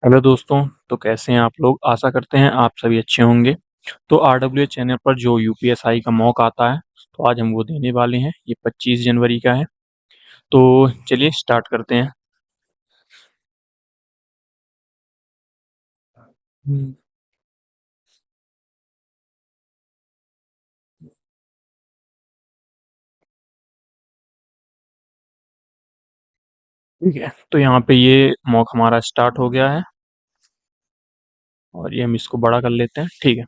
Hello दोस्तों, तो कैसे हैं आप लोग? आशा करते हैं आप सभी अच्छे होंगे। तो आरडब्ल्यूएच चैनल पर जो यूपीएसआई का मॉक आता है, तो आज हम वो देने वाले हैं। ये 25 जनवरी का है। तो चलिए स्टार्ट करते हैं। हम्म, ठीक है, तो यहाँ पे ये मॉक हमारा स्टार्ट हो गया है और ये हम इसको बड़ा कर लेते हैं। ठीक है,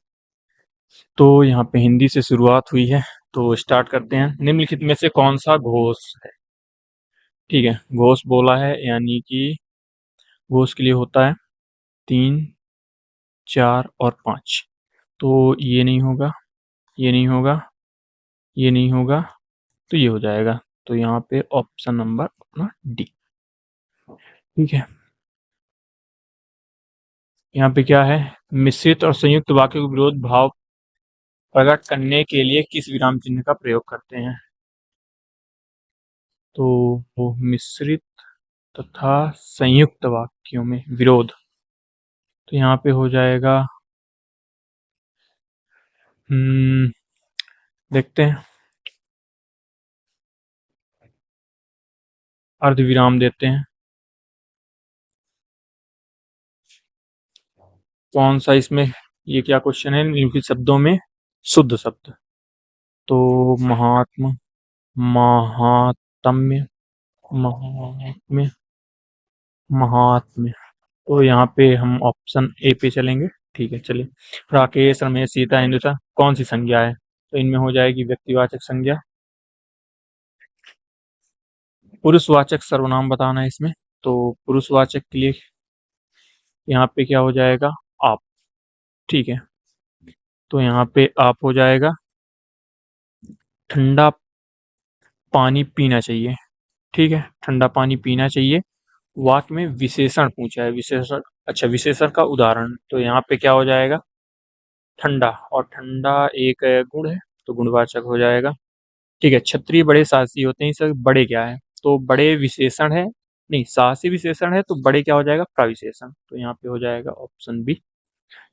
तो यहाँ पे हिंदी से शुरुआत हुई है, तो स्टार्ट करते हैं। निम्नलिखित में से कौन सा घोष है? ठीक है, घोष बोला है, यानी कि घोष के लिए होता है 3, 4 और 5। तो ये नहीं होगा, ये नहीं होगा, ये नहीं होगा, तो ये हो जाएगा। तो यहाँ पे ऑप्शन नंबर अपना डी। ठीक है, यहाँ पे क्या है? मिश्रित और संयुक्त वाक्य को विरोध भाव प्रकट करने के लिए किस विराम चिन्ह का प्रयोग करते हैं? तो वो मिश्रित तथा संयुक्त वाक्यों में विरोध, तो यहाँ पे हो जाएगा हम्म देखते हैं, अर्धविराम देते हैं। कौन सा इसमें, ये क्या क्वेश्चन है? निम्नलिखित शब्दों में शुद्ध शब्द। तो महात्मा, महात्म्य, महात्म्य, महात्म्य। तो यहाँ पे हम ऑप्शन ए पे चलेंगे। ठीक है, चलिए। राकेश, रमेश, सीता, हिंदुता कौन सी संज्ञा है? तो इनमें हो जाएगी व्यक्तिवाचक संज्ञा। पुरुषवाचक सर्वनाम बताना है इसमें। तो पुरुषवाचक के लिए यहाँ पे क्या हो जाएगा? आप। ठीक है, तो यहाँ पे आप हो जाएगा। ठंडा पानी पीना चाहिए। ठीक है, ठंडा पानी पीना चाहिए। वाक्य में विशेषण पूछा है, विशेषण। अच्छा, विशेषण का उदाहरण, तो यहाँ पे क्या हो जाएगा? ठंडा। और ठंडा एक गुण है, तो गुणवाचक हो जाएगा। ठीक है, क्षत्रिय बड़े साहसी होते हैं। सर बड़े क्या है? तो बड़े विशेषण है, नहीं साहसी विशेषण है, तो बड़े क्या हो जाएगा? प्रविशेषण। तो यहाँ पे हो जाएगा ऑप्शन बी।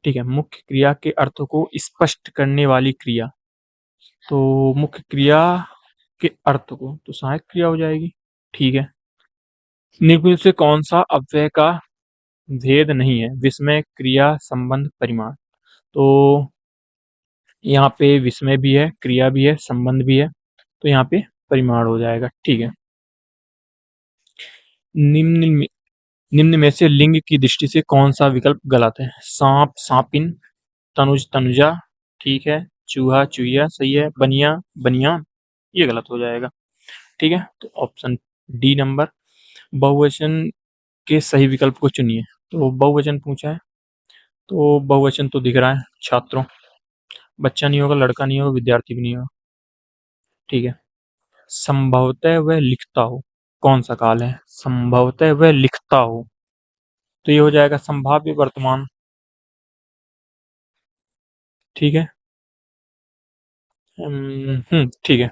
ठीक है, मुख्य क्रिया के अर्थ को स्पष्ट करने वाली क्रिया। तो मुख्य क्रिया के अर्थ को तो सहायक क्रिया हो जाएगी। ठीक है, निम्न से कौन सा अव्यय का भेद नहीं है? विस्मय, क्रिया, संबंध, परिमाण। तो यहाँ पे विस्मय भी है, क्रिया भी है, संबंध भी है, तो यहाँ पे परिमाण हो जाएगा। ठीक है, निम्न में निम्न में से लिंग की दृष्टि से कौन सा विकल्प गलत है? सांप, सांपिन, तनुज, तनुजा। ठीक है, चूहा, चूहिया सही है। बनिया, बनियान, ये गलत हो जाएगा। ठीक है, तो ऑप्शन डी नंबर। बहुवचन के सही विकल्प को चुनिए। तो बहुवचन पूछा है, तो बहुवचन तो दिख रहा है, छात्रों। बच्चा नहीं होगा, लड़का नहीं होगा, विद्यार्थी भी नहीं होगा। ठीक है, संभवतः वह लिखता हो, कौन सा काल है? संभवतः वह लिखता हो, तो ये हो जाएगा संभाव्य वर्तमान। ठीक है, ठीक है।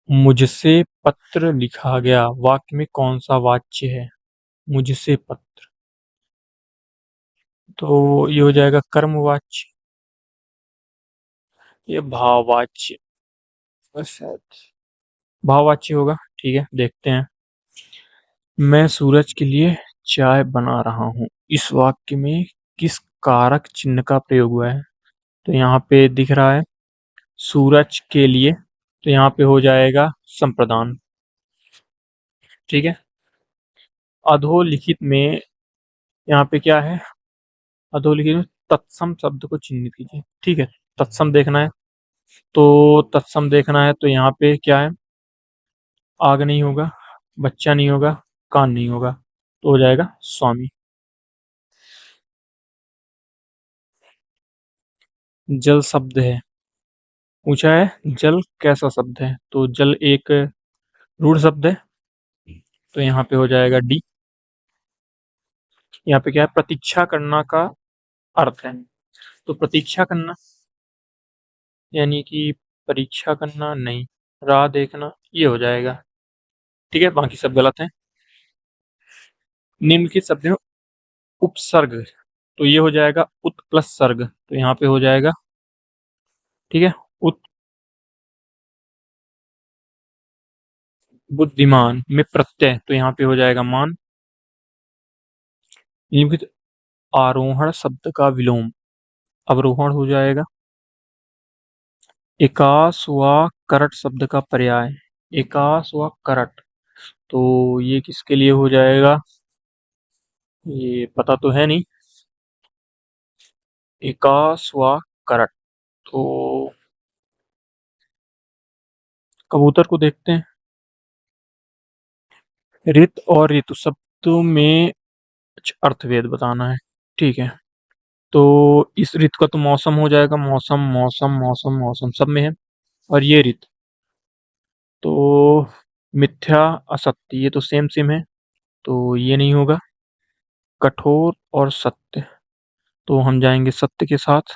मुझसे पत्र लिखा गया, वाक्य में कौन सा वाच्य है? मुझसे पत्र, तो ये हो जाएगा कर्मवाच्य, ये भाववाच्य, शायद भाववाच्य होगा। ठीक है, देखते हैं। मैं सूरज के लिए चाय बना रहा हूँ, इस वाक्य में किस कारक चिन्ह का प्रयोग हुआ है? तो यहाँ पे दिख रहा है सूरज के लिए, तो यहाँ पे हो जाएगा संप्रदान। ठीक है, अधोलिखित में यहाँ पे क्या है? अधोलिखित में तत्सम शब्द को चिन्हित कीजिए। ठीक है, तत्सम देखना है, तो तत्सम देखना है, तो यहाँ पे क्या है? आग नहीं होगा, बच्चा नहीं होगा, कान नहीं होगा, तो हो जाएगा स्वामी। जल शब्द है, पूछा है जल कैसा शब्द है? तो जल एक रूढ़ शब्द है, तो यहाँ पे हो जाएगा डी। यहाँ पे क्या है? प्रतीक्षा करना का अर्थ है, तो प्रतीक्षा करना यानी कि परीक्षा करना नहीं, राह देखना, ये हो जाएगा। ठीक है, बाकी सब गलत है। निम्नलिखित शब्द में उपसर्ग, तो ये हो जाएगा उत प्लस सर्ग, तो यहाँ पे हो जाएगा, ठीक है, उत। बुद्धिमान में प्रत्यय, तो यहाँ पे हो जाएगा मान। निम्नलिखित आरोहण शब्द का विलोम, अवरोहण हो जाएगा। एकास व करट शब्द का पर्याय, एकास व करट, तो ये किसके लिए हो जाएगा, ये पता तो है नहीं। एकास व करट, तो कबूतर को देखते हैं। रित और ऋतु शब्दों में अर्थभेद बताना है, ठीक है। तो इस ऋतु का तो मौसम हो जाएगा, मौसम मौसम मौसम मौसम सब में है। और ये ऋतु तो मिथ्या असत्य, ये तो सेम सेम है, तो ये नहीं होगा। कठोर और सत्य, तो हम जाएंगे सत्य के साथ,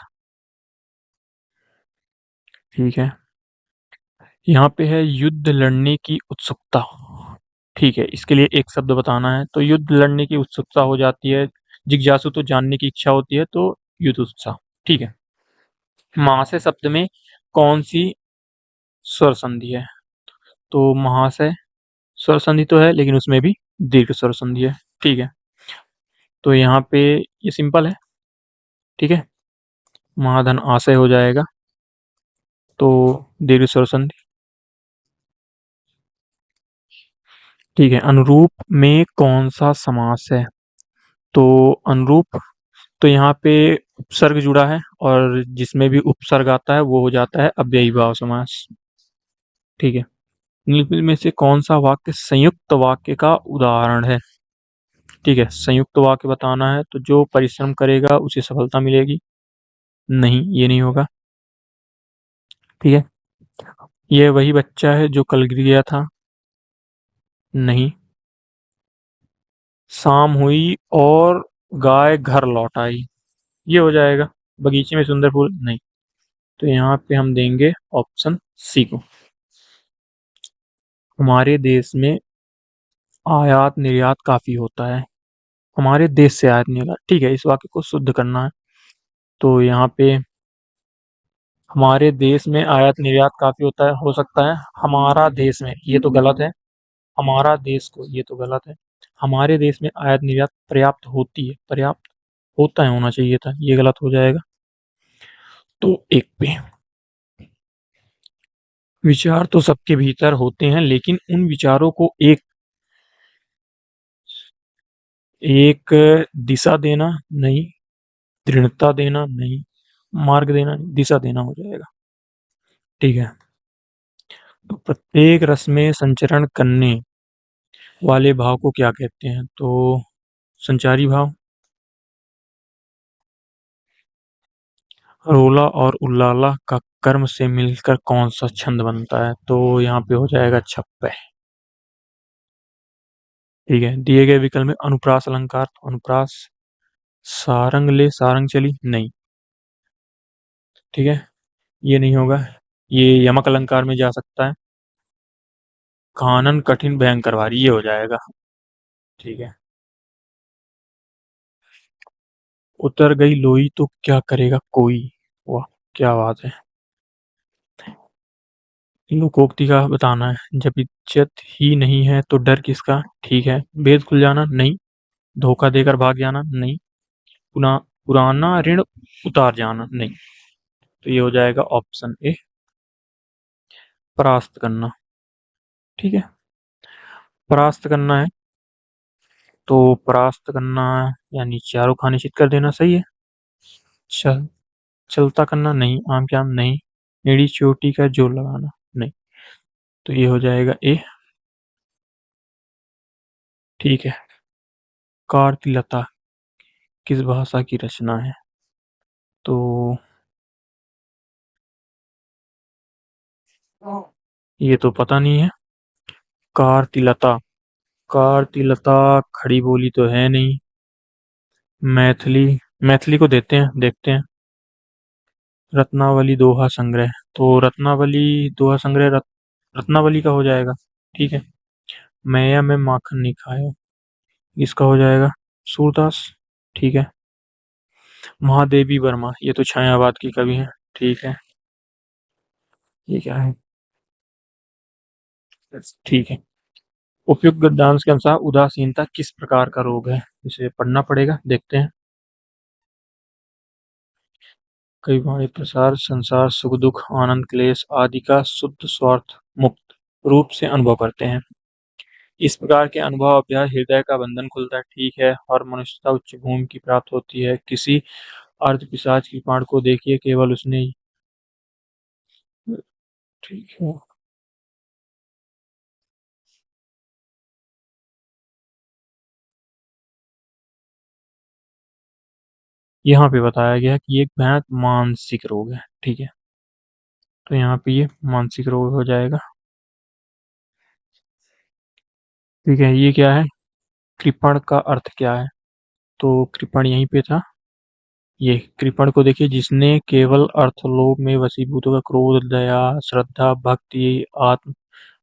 ठीक है। यहाँ पे है युद्ध लड़ने की उत्सुकता, ठीक है, इसके लिए एक शब्द बताना है, तो युद्ध लड़ने की उत्सुकता हो जाती है। जिज्ञासु तो जानने की इच्छा होती है, तो युद्ध उत्साह, ठीक है। महाशय शब्द में कौन सी स्वर संधि है, तो महाशय स्वर संधि तो है, लेकिन उसमें भी दीर्घ स्वर संधि है, ठीक है। तो यहाँ पे ये सिंपल है, ठीक है, महाधन आशय हो जाएगा, तो दीर्घ स्वर संधि, ठीक है। अनुरूप में कौन सा समास है, तो अनुरूप, तो यहाँ पे उपसर्ग जुड़ा है, और जिसमें भी उपसर्ग आता है वो हो जाता है अव्ययी भाव समास, ठीक है। निम्नलिखित में से कौन सा वाक्य संयुक्त वाक्य का उदाहरण है, ठीक है। संयुक्त वाक्य बताना है, तो जो परिश्रम करेगा उसे सफलता मिलेगी, नहीं ये नहीं होगा, ठीक है। ये वही बच्चा है जो कल गिर गया था, नहीं। शाम हुई और गाय घर लौट आई, ये हो जाएगा। बगीचे में सुंदर फूल, नहीं। तो यहाँ पे हम देंगे ऑप्शन सी को। हमारे देश में आयात निर्यात काफी होता है, हमारे देश से आयात निर्यात, ठीक है, इस वाक्य को शुद्ध करना है। तो यहाँ पे हमारे देश में आयात निर्यात काफी होता है, हो सकता है हमारा देश में, ये तो गलत है। हमारा देश को, ये तो गलत है। हमारे देश में आयात निर्यात पर्याप्त होती है, पर्याप्त होता है, होना चाहिए था, ये गलत हो जाएगा। तो एक पे विचार तो सबके भीतर होते हैं, लेकिन उन विचारों को एक एक दिशा देना, नहीं। दृढ़ता देना, नहीं। मार्ग देना, नहीं। दिशा देना हो जाएगा, ठीक है। तो प्रत्येक रस में संचरण करने वाले भाव को क्या कहते हैं, तो संचारी भाव। रोला और उल्लाला का कर्म से मिलकर कौन सा छंद बनता है, तो यहाँ पे हो जाएगा छप्पे, ठीक है। दिए गए विकल्प में अनुप्रास अलंकार, तो अनुप्रास सारंग ले सारंग चली, नहीं, ठीक है, ये नहीं होगा। ये यमक अलंकार में जा सकता है। कानन कठिन भयंकर भारी, ये हो जाएगा, ठीक है। उतर गई लोई तो क्या करेगा कोई, वाह क्या बात है। लोकोक्ति का बताना है, जब इज्जत ही नहीं है तो डर किसका, ठीक है। भेद खुल जाना, नहीं। धोखा देकर भाग जाना, नहीं। पुराना ऋण उतार जाना, नहीं। तो ये हो जाएगा ऑप्शन ए, परास्त करना, ठीक है। परास्त करना है, तो परास्त करना यानी चारों खाने चित कर देना, सही है। चल चलता करना, नहीं। आम के आम, नहीं। एड़ी चोटी का जोर लगाना, नहीं। तो ये हो जाएगा ए, ठीक है। कार्तिलता किस भाषा की रचना है, तो ये तो पता नहीं है। कार्तिलता, कार्तिलता खड़ी बोली तो है नहीं। मैथिली, मैथिली को देते हैं, देखते हैं। रत्नावली दोहा संग्रह, तो रत्नावली दोहा संग्रह रत्नावली का हो जाएगा, ठीक है। मैया में माखन नहीं खाया, इसका हो जाएगा सूरदास। ठीक है। महादेवी वर्मा, ये तो छायावाद की कवि है। ठीक है। ये क्या है? ठीक है। उपयुक्त गद्यांश के अनुसार उदासीनता किस प्रकार का रोग है? इसे पढ़ना पड़ेगा, देखते हैं। कई वाणी प्रसार संसार सुख दुख आनंद क्लेश आदि का शुद्ध स्वार्थ मुक्त रूप से अनुभव करते हैं। इस प्रकार के अनुभव अभ्यास हृदय का बंधन खुलता है। ठीक है। और मनुष्यता उच्च भूमि की प्राप्त होती है। किसी अर्ध पिशाच की प्राण को देखिए, केवल उसने। ठीक है। यहाँ पे बताया गया है कि ये एक भयानक मानसिक रोग है। ठीक है। तो यहाँ पे ये मानसिक रोग हो जाएगा। ठीक है। ये क्या है? कृपण का अर्थ क्या है? तो कृपण यहीं पे था। ये कृपण को देखिए, जिसने केवल अर्थलोभ में वशीभूत होकर क्रोध दया श्रद्धा भक्ति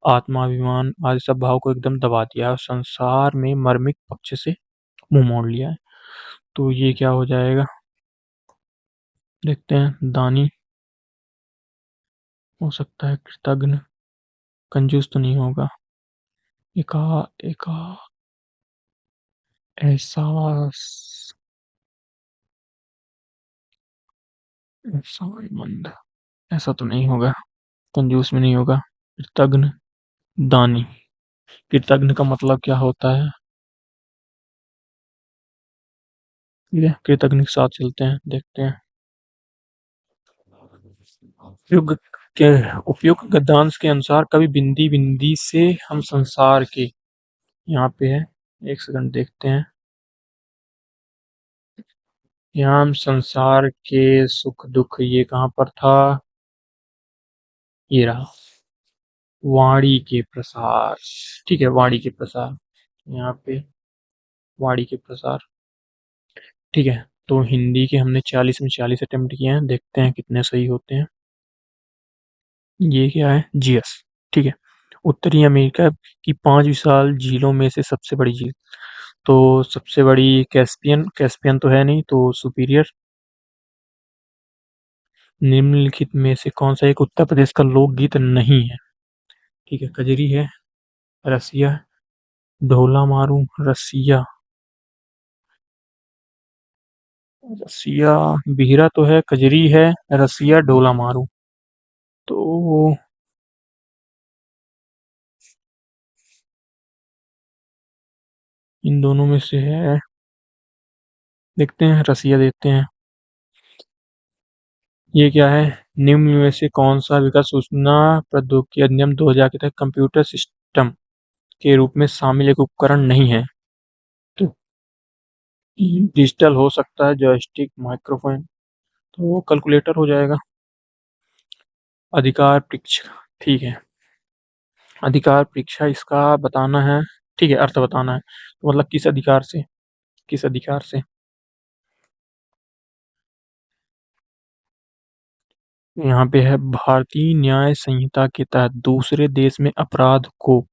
आत्माभिमान आदि सब भाव को एकदम दबा दिया और संसार में मर्मिक पक्ष से मुंह मोड़ लिया है। तो ये क्या हो जाएगा, देखते हैं। दानी हो सकता है, कृतघ्न, कंजूस तो नहीं होगा। एका एका ऐसा ऐसा मंद, ऐसा तो नहीं होगा। कंजूस में नहीं होगा। कृतघ्न, दानी। कृतघ्न का मतलब क्या होता है? ठीक है, कृतघ्न के साथ चलते हैं, देखते हैं। उपयुक्त के उपयुक्त गद्यांश के अनुसार कवि बिंदी बिंदी से हम संसार के, यहाँ पे है, एक सेकंड देखते हैं। यहाँ हम संसार के सुख दुख, ये कहाँ पर था? ये रहा। वाणी के प्रसार। ठीक है, वाणी के प्रसार, यहाँ पे वाणी के प्रसार। ठीक है। तो हिंदी के हमने 40 में 40 अटेम्प्ट किए हैं, देखते हैं कितने सही होते हैं। ये क्या है? जीएस। ठीक है। उत्तरी अमेरिका की 5 विशाल झीलों में से सबसे बड़ी झील, तो सबसे बड़ी कैस्पियन, कैस्पियन तो है नहीं, तो सुपीरियर। निम्नलिखित में से कौन सा एक उत्तर प्रदेश का लोकगीत नहीं है? ठीक है। कजरी है, रसिया, ढोला मारू, रसिया। रसिया, बिहरा तो है, कजरी है, रसिया ढोला मारू। तो इन दोनों में से है, देखते हैं, रसिया देते हैं। ये क्या है? निम्न में से कौन सा विकास सूचना प्रौद्योगिकी अधिनियम 2000 के तहत कंप्यूटर सिस्टम के रूप में शामिल एक उपकरण नहीं है? तो डिजिटल हो सकता है, जॉयस्टिक, माइक्रोफोन, तो वो कैलकुलेटर हो जाएगा। अधिकार परीक्षा। ठीक है। अधिकार परीक्षा इसका बताना है। ठीक है, अर्थ बताना है, तो मतलब किस अधिकार से, किस अधिकार से। यहाँ पे है, भारतीय न्याय संहिता के तहत दूसरे देश में अपराध को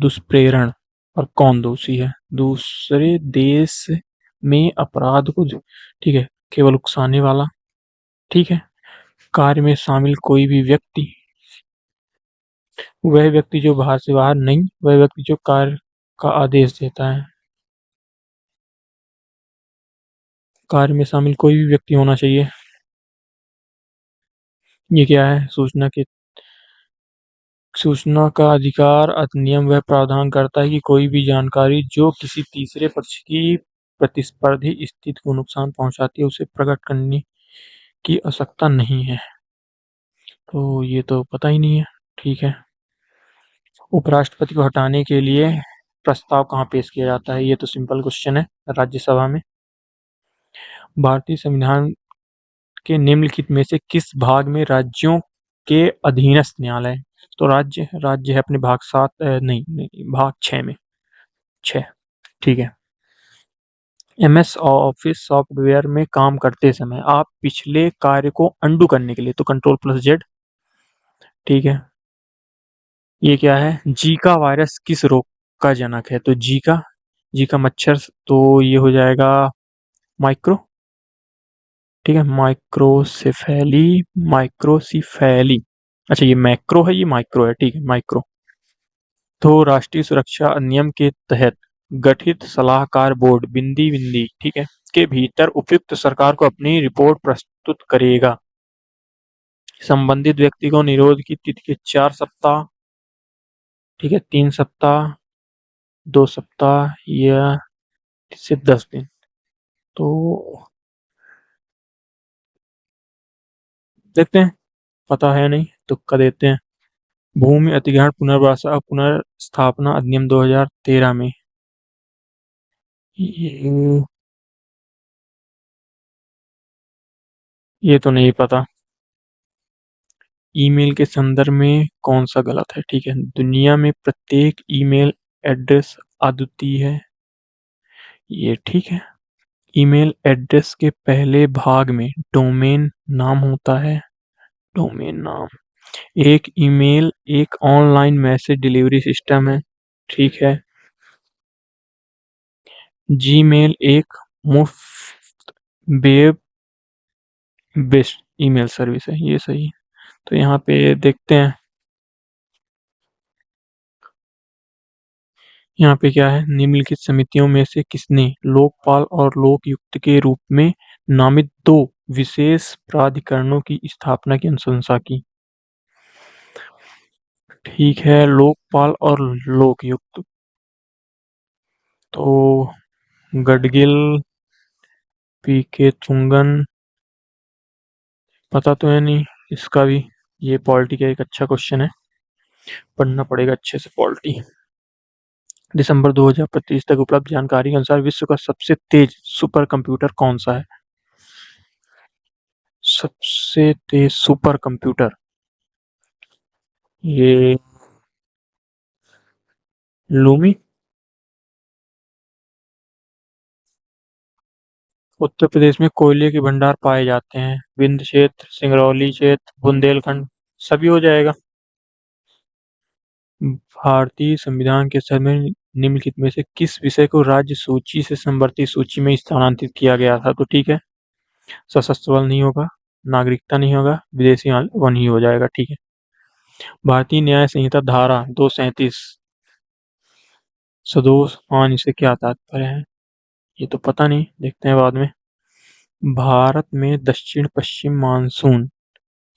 दुष्प्रेरण और कौन दोषी है? दूसरे देश में अपराध को ठीक है, केवल उकसाने वाला। ठीक है। कार्य में शामिल कोई भी व्यक्ति, वह व्यक्ति जो बाहर से बाहर नहीं, वह व्यक्ति जो कार्य का आदेश देता है। कार्य में शामिल कोई भी व्यक्ति होना चाहिए। ये क्या है? सूचना का अधिकार अधिनियम वह प्रावधान करता है कि कोई भी जानकारी जो किसी तीसरे पक्ष की प्रतिस्पर्धी स्थिति को नुकसान पहुंचाती है उसे प्रकट करने की आवश्यकता नहीं है। तो ये तो पता ही नहीं है। ठीक है। उपराष्ट्रपति को हटाने के लिए प्रस्ताव कहाँ पेश किया जाता है? ये तो सिंपल क्वेश्चन है, राज्यसभा में। भारतीय संविधान के निम्नलिखित में से किस भाग में राज्यों के अधीनस्थ न्यायालय? तो राज्य राज्य है अपने भाग 7, नहीं नहीं, भाग 6 में, 6। ठीक है। एमएस ऑफिस सॉफ्टवेयर में काम करते समय आप पिछले कार्य को अंडू करने के लिए, तो कंट्रोल+Z। ठीक है। ये क्या है? जीका वायरस किस रोग का जनक है? तो जीका जी का मच्छर, तो ये हो जाएगा माइक्रो। ठीक है, माइक्रोसेफेली, माइक्रोसिफेली। अच्छा, ये मैक्रो है, ये माइक्रो है, ठीक है, माइक्रो। तो राष्ट्रीय सुरक्षा अधिनियम के तहत गठित सलाहकार बोर्ड बिंदी बिंदी, ठीक है, के भीतर उपयुक्त सरकार को अपनी रिपोर्ट प्रस्तुत करेगा। संबंधित व्यक्ति को निरोध की तिथि के 4 सप्ताह, ठीक है, 3 सप्ताह, 2 सप्ताह या से 10 दिन। तो देखते हैं, पता है नहीं, तुक्का देते हैं। भूमि अधिग्रहण पुनर्वास पुनर्स्थापना अधिनियम 2013 में ये ये तो नहीं पता। ईमेल के संदर्भ में कौन सा गलत है? ठीक है, दुनिया में प्रत्येक ईमेल एड्रेस अद्वितीय है, ये ठीक है। ईमेल एड्रेस के पहले भाग में डोमेन नाम होता है, डोमेन नाम। एक ईमेल एक ऑनलाइन मैसेज डिलीवरी सिस्टम है, ठीक है। जीमेल एक मुफ्त वेब बेस्ड ईमेल सर्विस है, ये सही है। तो यहाँ पे देखते हैं, यहाँ पे क्या है, निम्नलिखित समितियों में से किसने लोकपाल और लोकयुक्त के रूप में नामित दो विशेष प्राधिकरणों की स्थापना की अनुशंसा की? ठीक है, लोकपाल और लोकयुक्त। तो गडगिल, पी के चुंगन, पता तो है नहीं इसका भी। ये पॉलिटी का एक अच्छा क्वेश्चन है, पढ़ना पड़ेगा अच्छे से पॉलिटी। दिसंबर 2025 तक उपलब्ध जानकारी के अनुसार विश्व का सबसे तेज सुपर कंप्यूटर कौन सा है? सबसे तेज सुपर कंप्यूटर, ये लूमी। उत्तर प्रदेश में कोयले के भंडार पाए जाते हैं, विंध्य क्षेत्र, सिंगरौली क्षेत्र, बुंदेलखंड, सभी हो जाएगा। भारतीय संविधान के समय निम्नलिखित में से किस विषय को राज्य सूची से समवर्ती सूची में स्थानांतरित किया गया था? तो ठीक है, सशस्त्र बल नहीं होगा, नागरिकता नहीं होगा, विदेशी वन ही हो जाएगा, ठीक है। भारतीय न्याय संहिता धारा 237 सदोष मान से क्या तात्पर्य है? ये तो पता नहीं, देखते हैं बाद में। भारत में दक्षिण पश्चिम मानसून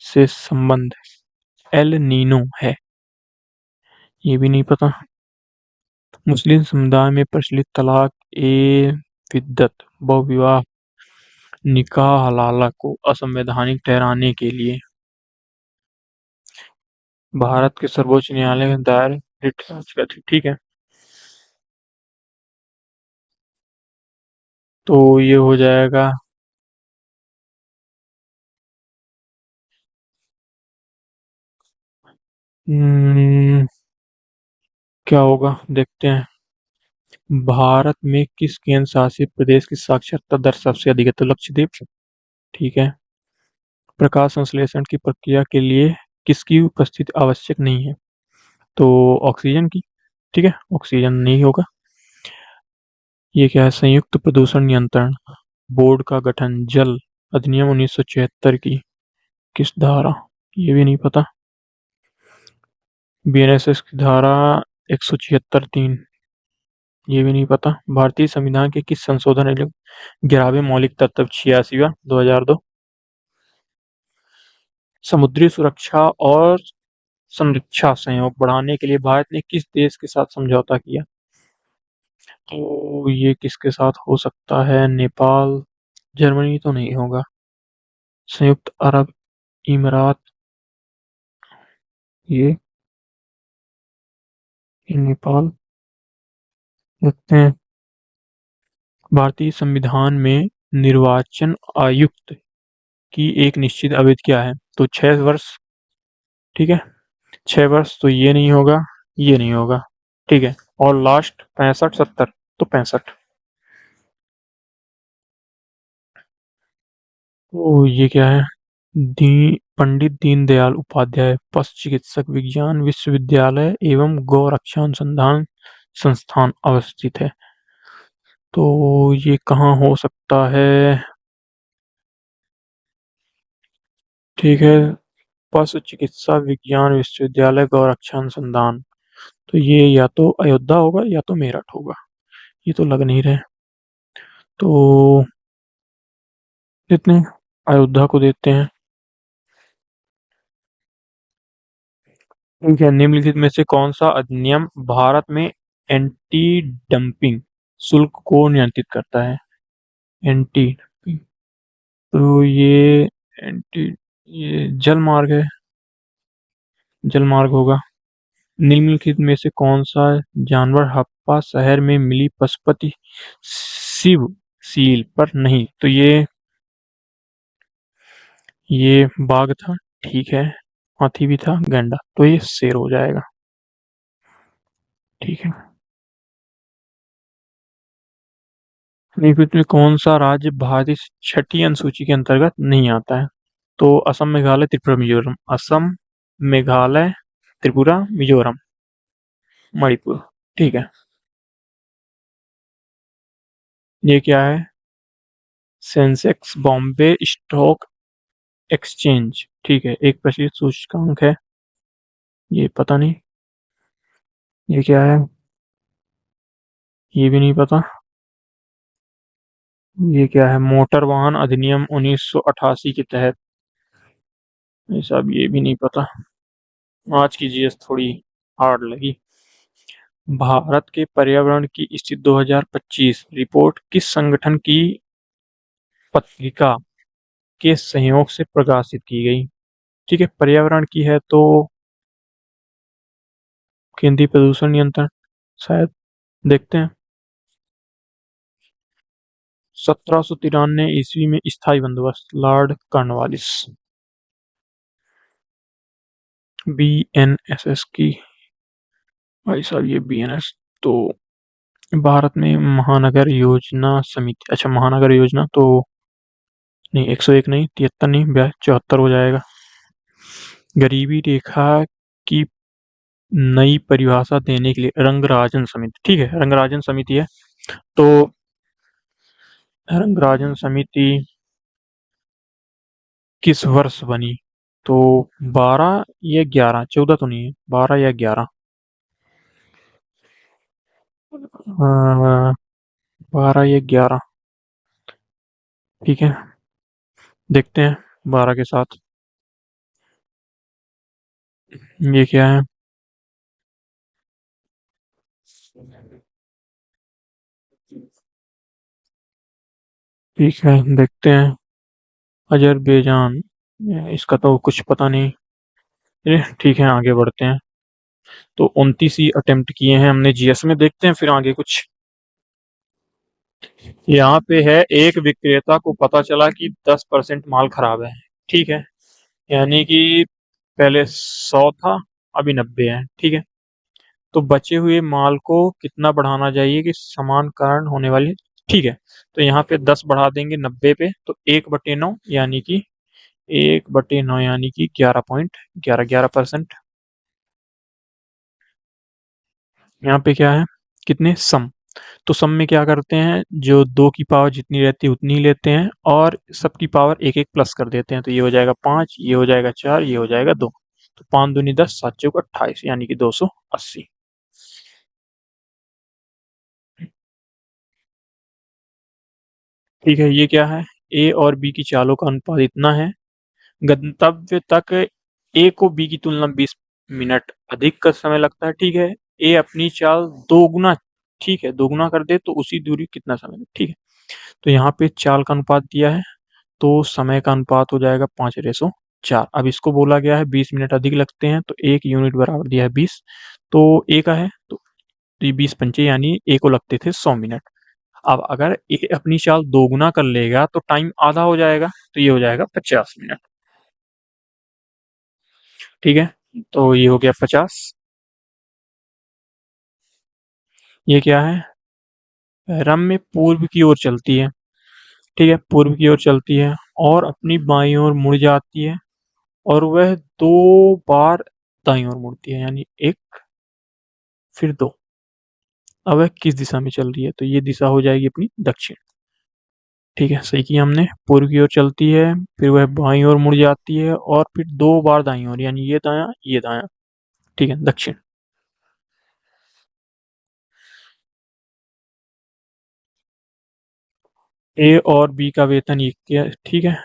से संबंध एल नीनो है, ये भी नहीं पता। मुस्लिम समुदाय में प्रचलित तलाक ए बिद्दत बहुविवाह निकाह हलाला को असंवैधानिक ठहराने के लिए भारत के सर्वोच्च न्यायालय में दायर रिट याचिका थी, ठीक है। तो ये हो जाएगा, हम्म, क्या होगा देखते हैं। भारत में किस केंद्र शासित प्रदेश की साक्षरता दर सबसे अधिक है? तो लक्षद्वीप, ठीक है। प्रकाश संश्लेषण की प्रक्रिया के लिए किसकी उपस्थिति आवश्यक नहीं है? तो ऑक्सीजन की, ठीक है, ऑक्सीजन नहीं होगा। ये क्या है, संयुक्त प्रदूषण नियंत्रण बोर्ड का गठन जल अधिनियम 1976 की किस धारा? ये भी नहीं पता। बीएनएसएस की धारा 176(3), ये भी नहीं पता। भारतीय संविधान के किस संशोधन 11वें मौलिक तत्व 86वां 2002? समुद्री सुरक्षा और संरक्षा सहयोग बढ़ाने के लिए भारत ने किस देश के साथ समझौता किया? तो ये किसके साथ हो सकता है, नेपाल, जर्मनी तो नहीं होगा, संयुक्त अरब इमारात, ये नेपाल। देखते हैं, भारतीय संविधान में निर्वाचन आयुक्त की एक निश्चित अवधि क्या है? तो 6 वर्ष, ठीक है, 6 वर्ष। तो ये नहीं होगा, ये नहीं होगा, ठीक है। और लास्ट 65 70, तो 65। तो ये क्या है, पंडित दीनदयाल उपाध्याय पशु चिकित्सक विज्ञान विश्वविद्यालय एवं गौ रक्षा अनुसंधान संस्थान अवस्थित है। तो ये कहाँ हो सकता है? ठीक है, पशु चिकित्सा विज्ञान विश्वविद्यालय गौरक्षा अनुसंधान। तो ये या तो अयोध्या होगा या तो मेरठ होगा, ये तो लग नहीं रहे। तो इतने अयोध्या को देते हैं। ठीक है, निम्नलिखित में से कौन सा अधिनियम भारत में एंटी डंपिंग शुल्क को नियंत्रित करता है? एंटी डंपिंग, तो एंटी ये जल मार्ग है, जल मार्ग होगा। निम्नलिखित में से कौन सा जानवर हप्पा शहर में मिली पशुपति शिव सील पर नहीं? तो ये बाघ था, ठीक है, हाथी भी था, गैंडा, तो ये शेर हो जाएगा। ठीक है, निम्नलिखित में कौन सा राज्य भारतीय छठी अनुसूची के अंतर्गत नहीं आता है? तो असम, मेघालय, त्रिपुरा, मिजोरम। असम, मेघालय, त्रिपुरा, मिजोरम, मणिपुर। ठीक है, ये क्या है? Sensex Bombay stock exchange. ठीक है, 1% सूचकांक है, ये पता नहीं। ये क्या है? ये भी नहीं पता। ये क्या है? मोटर वाहन अधिनियम 1988 के तहत। ये सब ये भी नहीं पता। आज की जीएस थोड़ी हार्ड लगी। भारत के पर्यावरण की स्थिति 2025 रिपोर्ट किस संगठन की पत्रिका के सहयोग से प्रकाशित की गई? ठीक है, पर्यावरण की है तो केंद्रीय प्रदूषण नियंत्रण शायद, देखते हैं। 1793 ईस्वी में स्थायी बंदोबस्त, लॉर्ड कॉर्नवालिस। बीएनएसएस की, भाई साहब ये बीएनएस तो भारत में महानगर योजना समिति, अच्छा महानगर योजना तो नहीं, 101 नहीं, 73 नहीं, 74 हो जाएगा। गरीबी रेखा की नई परिभाषा देने के लिए रंगराजन समिति, ठीक है, रंगराजन समिति है। तो रंगराजन समिति किस वर्ष बनी? तो 12 या 11, 14 तो नहीं है, 12 या 11। 12 या 11, ठीक है, देखते हैं 12 के साथ। ये क्या है? ठीक है, देखते हैं। अजरबैजान, इसका तो कुछ पता नहीं। ठीक है, आगे बढ़ते हैं। तो 29 ही अटेम्प्ट किए हैं हमने जीएस में, देखते हैं फिर आगे कुछ। यहाँ पे है, एक विक्रेता को पता चला कि 10% माल खराब है। ठीक है, यानी कि पहले 100 था, अभी 90 है। ठीक है, तो बचे हुए माल को कितना बढ़ाना चाहिए कि समान कारण होने वाली। ठीक है, तो यहाँ पे 10 बढ़ा देंगे 90 पे, तो 1/9 यानी कि 1/9 यानी कि 11.11%। यहाँ पे क्या है? कितने सम? तो सम में क्या करते हैं, जो 2 की पावर जितनी रहती है उतनी ही लेते हैं और सबकी पावर एक एक प्लस कर देते हैं। तो ये हो जाएगा 5, ये हो जाएगा 4, ये हो जाएगा 2। तो 5 दूनी 10, 7 चौक 28 यानी कि 280। ठीक है, ये क्या है? ए और बी की चालों का अनुपात इतना है, गंतव्य तक ए को बी की तुलना 20 मिनट अधिक का समय लगता है। ठीक है, ए अपनी चाल दोगुना, ठीक है, दोगुना कर दे तो उसी दूरी कितना समय लगता है। ठीक है, तो यहाँ पे चाल का अनुपात दिया है, तो समय का अनुपात हो जाएगा 5:4। अब इसको बोला गया है 20 मिनट अधिक लगते हैं, तो 1 यूनिट बराबर दिया है 20। तो ए का है तो ये 20 पंचे यानी ए को लगते थे 100 मिनट। अब अगर ए अपनी चाल दोगुना कर लेगा तो टाइम आधा हो जाएगा, तो ये हो जाएगा 50 मिनट। ठीक है, तो ये हो गया 50। ये क्या है? रम्य पूर्व की ओर चलती है, ठीक है, पूर्व की ओर चलती है और अपनी बाईं ओर मुड़ जाती है, और वह 2 बार दाईं ओर मुड़ती है, यानी एक फिर 2। अब वह किस दिशा में चल रही है, तो ये दिशा हो जाएगी अपनी दक्षिण। ठीक है, सही किया हमने। पूर्व की ओर चलती है, फिर वह बाईं ओर मुड़ जाती है और फिर 2 बार दाईं ओर, यानी ये दायां ये दायां। ठीक है, दक्षिण। ए और बी का वेतन एक किया, ठीक है।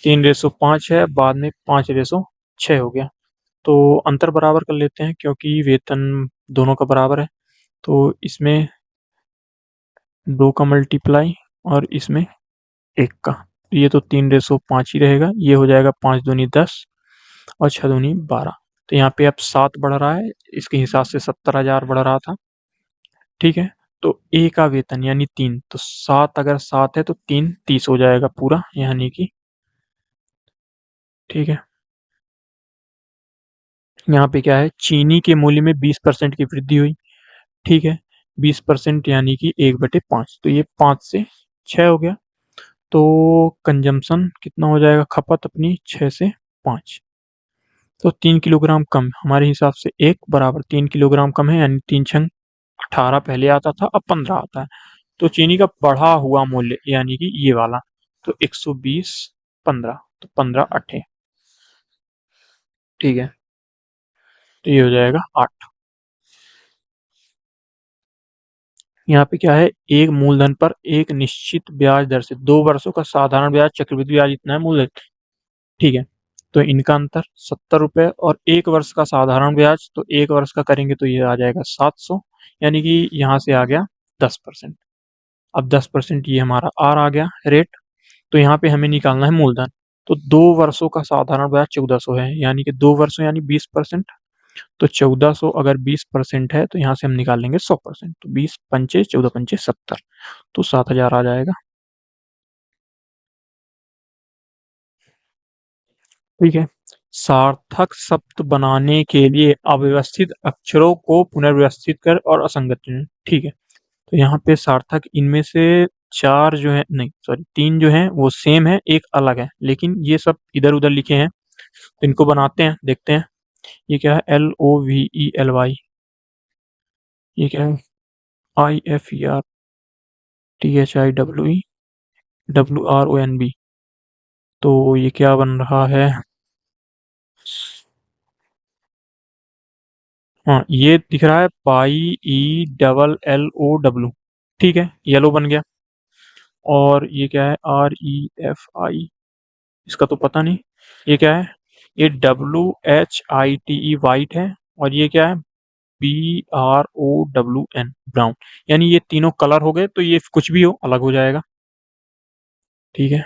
3:5 है, बाद में 5:6 हो गया। तो अंतर बराबर कर लेते हैं क्योंकि वेतन दोनों का बराबर है। तो इसमें 2 का मल्टीप्लाई और इसमें 1 का, ये तो 3:5 ही रहेगा। ये हो जाएगा 5 दूनी 10 और 6 दूनी 12। तो यहाँ पे अब 7 बढ़ रहा है, इसके हिसाब से 70,000 बढ़ रहा था। ठीक है, तो ए का वेतन यानी 3, तो 7 अगर 7 है तो 3 30 हो जाएगा पूरा, यानी कि। ठीक है, यहाँ पे क्या है, चीनी के मूल्य में 20% की वृद्धि हुई। ठीक है, 20% यानी कि 1/5, तो ये 5 से 6 हो गया। तो कंजम्पशन कितना हो जाएगा, खपत अपनी 6 से 5, तो 3 किलोग्राम कम हमारे हिसाब से। 1 बराबर 3 किलोग्राम कम है, यानी 3×18 पहले आता था, अब 15 आता है। तो चीनी का बढ़ा हुआ मूल्य यानी कि ये वाला, तो 120 15, तो 15 8। ठीक है, तो ये हो जाएगा 8। यहाँ पे क्या है, एक मूलधन पर एक निश्चित ब्याज दर से 2 वर्षों का साधारण ब्याज, चक्रवृद्धि ब्याज इतना है मूलधन। ठीक है, तो इनका अंतर 70 रुपए, और 1 वर्ष का साधारण ब्याज, तो 1 वर्ष का करेंगे तो ये आ जाएगा 700, यानी कि यहाँ से आ गया 10%। अब 10% ये हमारा आर आ गया रेट। तो यहाँ पे हमें निकालना है मूलधन। तो 2 वर्षों का साधारण ब्याज 1400 है, यानी कि 2 वर्षों यानी 20%। तो 1400 अगर 20% है तो यहाँ से हम निकाल लेंगे 100%, तो 20 पंचे 14 पंचे 70, तो 7,000 आ जाएगा। ठीक है, सार्थक शब्द बनाने के लिए अव्यवस्थित अक्षरों को पुनर्व्यवस्थित कर और असंगत चुनें। ठीक है, तो यहाँ पे सार्थक इनमें से 4 जो है, नहीं सॉरी 3 जो है वो सेम है, एक अलग है, लेकिन ये सब इधर उधर लिखे हैं। तो इनको बनाते हैं, देखते हैं। ये क्या है, LOVELY, ये क्या है, IFERTHIWEWRONB। तो ये क्या बन रहा है, हाँ ये दिख रहा है PIELLOW। ठीक है, येलो बन गया। और ये क्या है, REFI, इसका तो पता नहीं। ये क्या है, ये WHITE वाइट है। और ये क्या है, BROWN ब्राउन। यानी ये तीनों कलर हो गए, तो ये कुछ भी हो अलग हो जाएगा। ठीक है,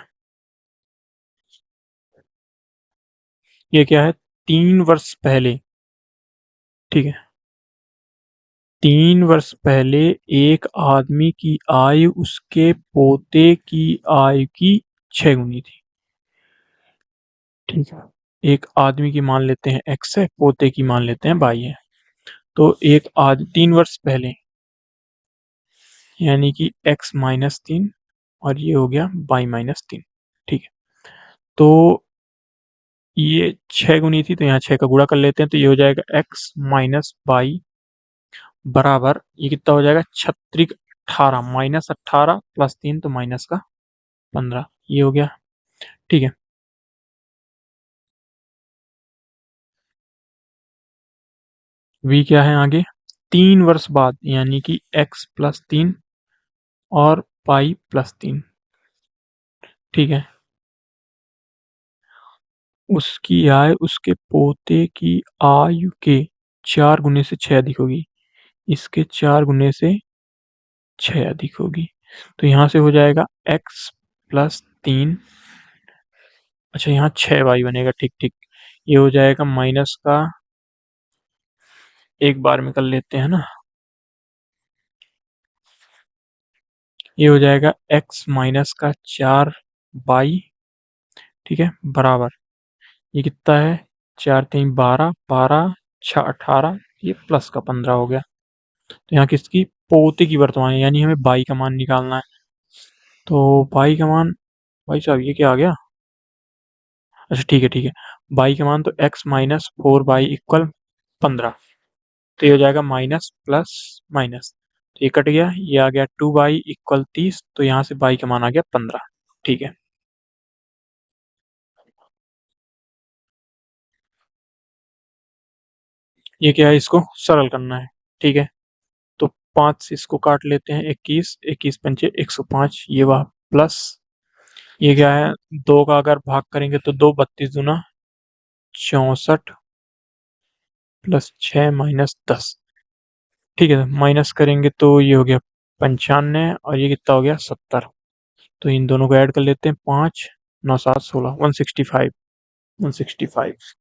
ये क्या है, 3 वर्ष पहले। ठीक है, 3 वर्ष पहले एक आदमी की आयु उसके पोते की आयु की 6 गुनी थी। ठीक है, एक आदमी की मान लेते हैं x है, पोते की मान लेते हैं y है। तो एक आज 3 वर्ष पहले, यानी कि x-3, और ये हो गया y-3। ठीक है, तो ये 6 गुनी थी, तो यहाँ 6 का गुणा कर लेते हैं, तो ये हो जाएगा x-y बराबर, ये कितना हो जाएगा, 18, -18 + 3, तो माइनस का 15, ये हो गया। ठीक है, v क्या है आगे, 3 वर्ष बाद, यानी कि x+3 और y+3। ठीक है, उसकी आय उसके पोते की आयु के 4 गुने से 6 अधिक होगी, इसके 4 गुने से 6 अधिक होगी। तो यहाँ से हो जाएगा x+3, अच्छा यहाँ 6y बनेगा, ठीक ठीक। ये हो जाएगा माइनस का, एक बार में कर लेते हैं ना, ये हो जाएगा x-4y। ठीक है, बराबर, ये कितना है, 4×3 = 12, 12×6 = 18, ये प्लस का 15 हो गया। तो यहाँ किसकी, पोते की वर्तमान, यानी हमें बाई का मान निकालना है। तो बाई का मान, भाई साहब ये क्या आ गया, अच्छा ठीक है ठीक है, बाई का मान तो x-4y = 15। तो ये हो जाएगा माइनस प्लस माइनस, तो ये कट गया, ये आ गया 2 बाई इक्वल 30, तो यहाँ से बाई का मान आ गया 15। ठीक है, ये क्या है, इसको सरल करना है। ठीक है, तो 5 से इसको काट लेते हैं, 21, 21 पंचे 105, ये वह प्लस, ये क्या है, 2 का अगर भाग करेंगे तो 2, 32 दूना 64 प्लस 6 माइनस 10। ठीक है, माइनस करेंगे तो ये हो गया 95, और ये कितना हो गया 70। तो इन दोनों को ऐड कर लेते हैं, 5 9 7 16, 165, 165।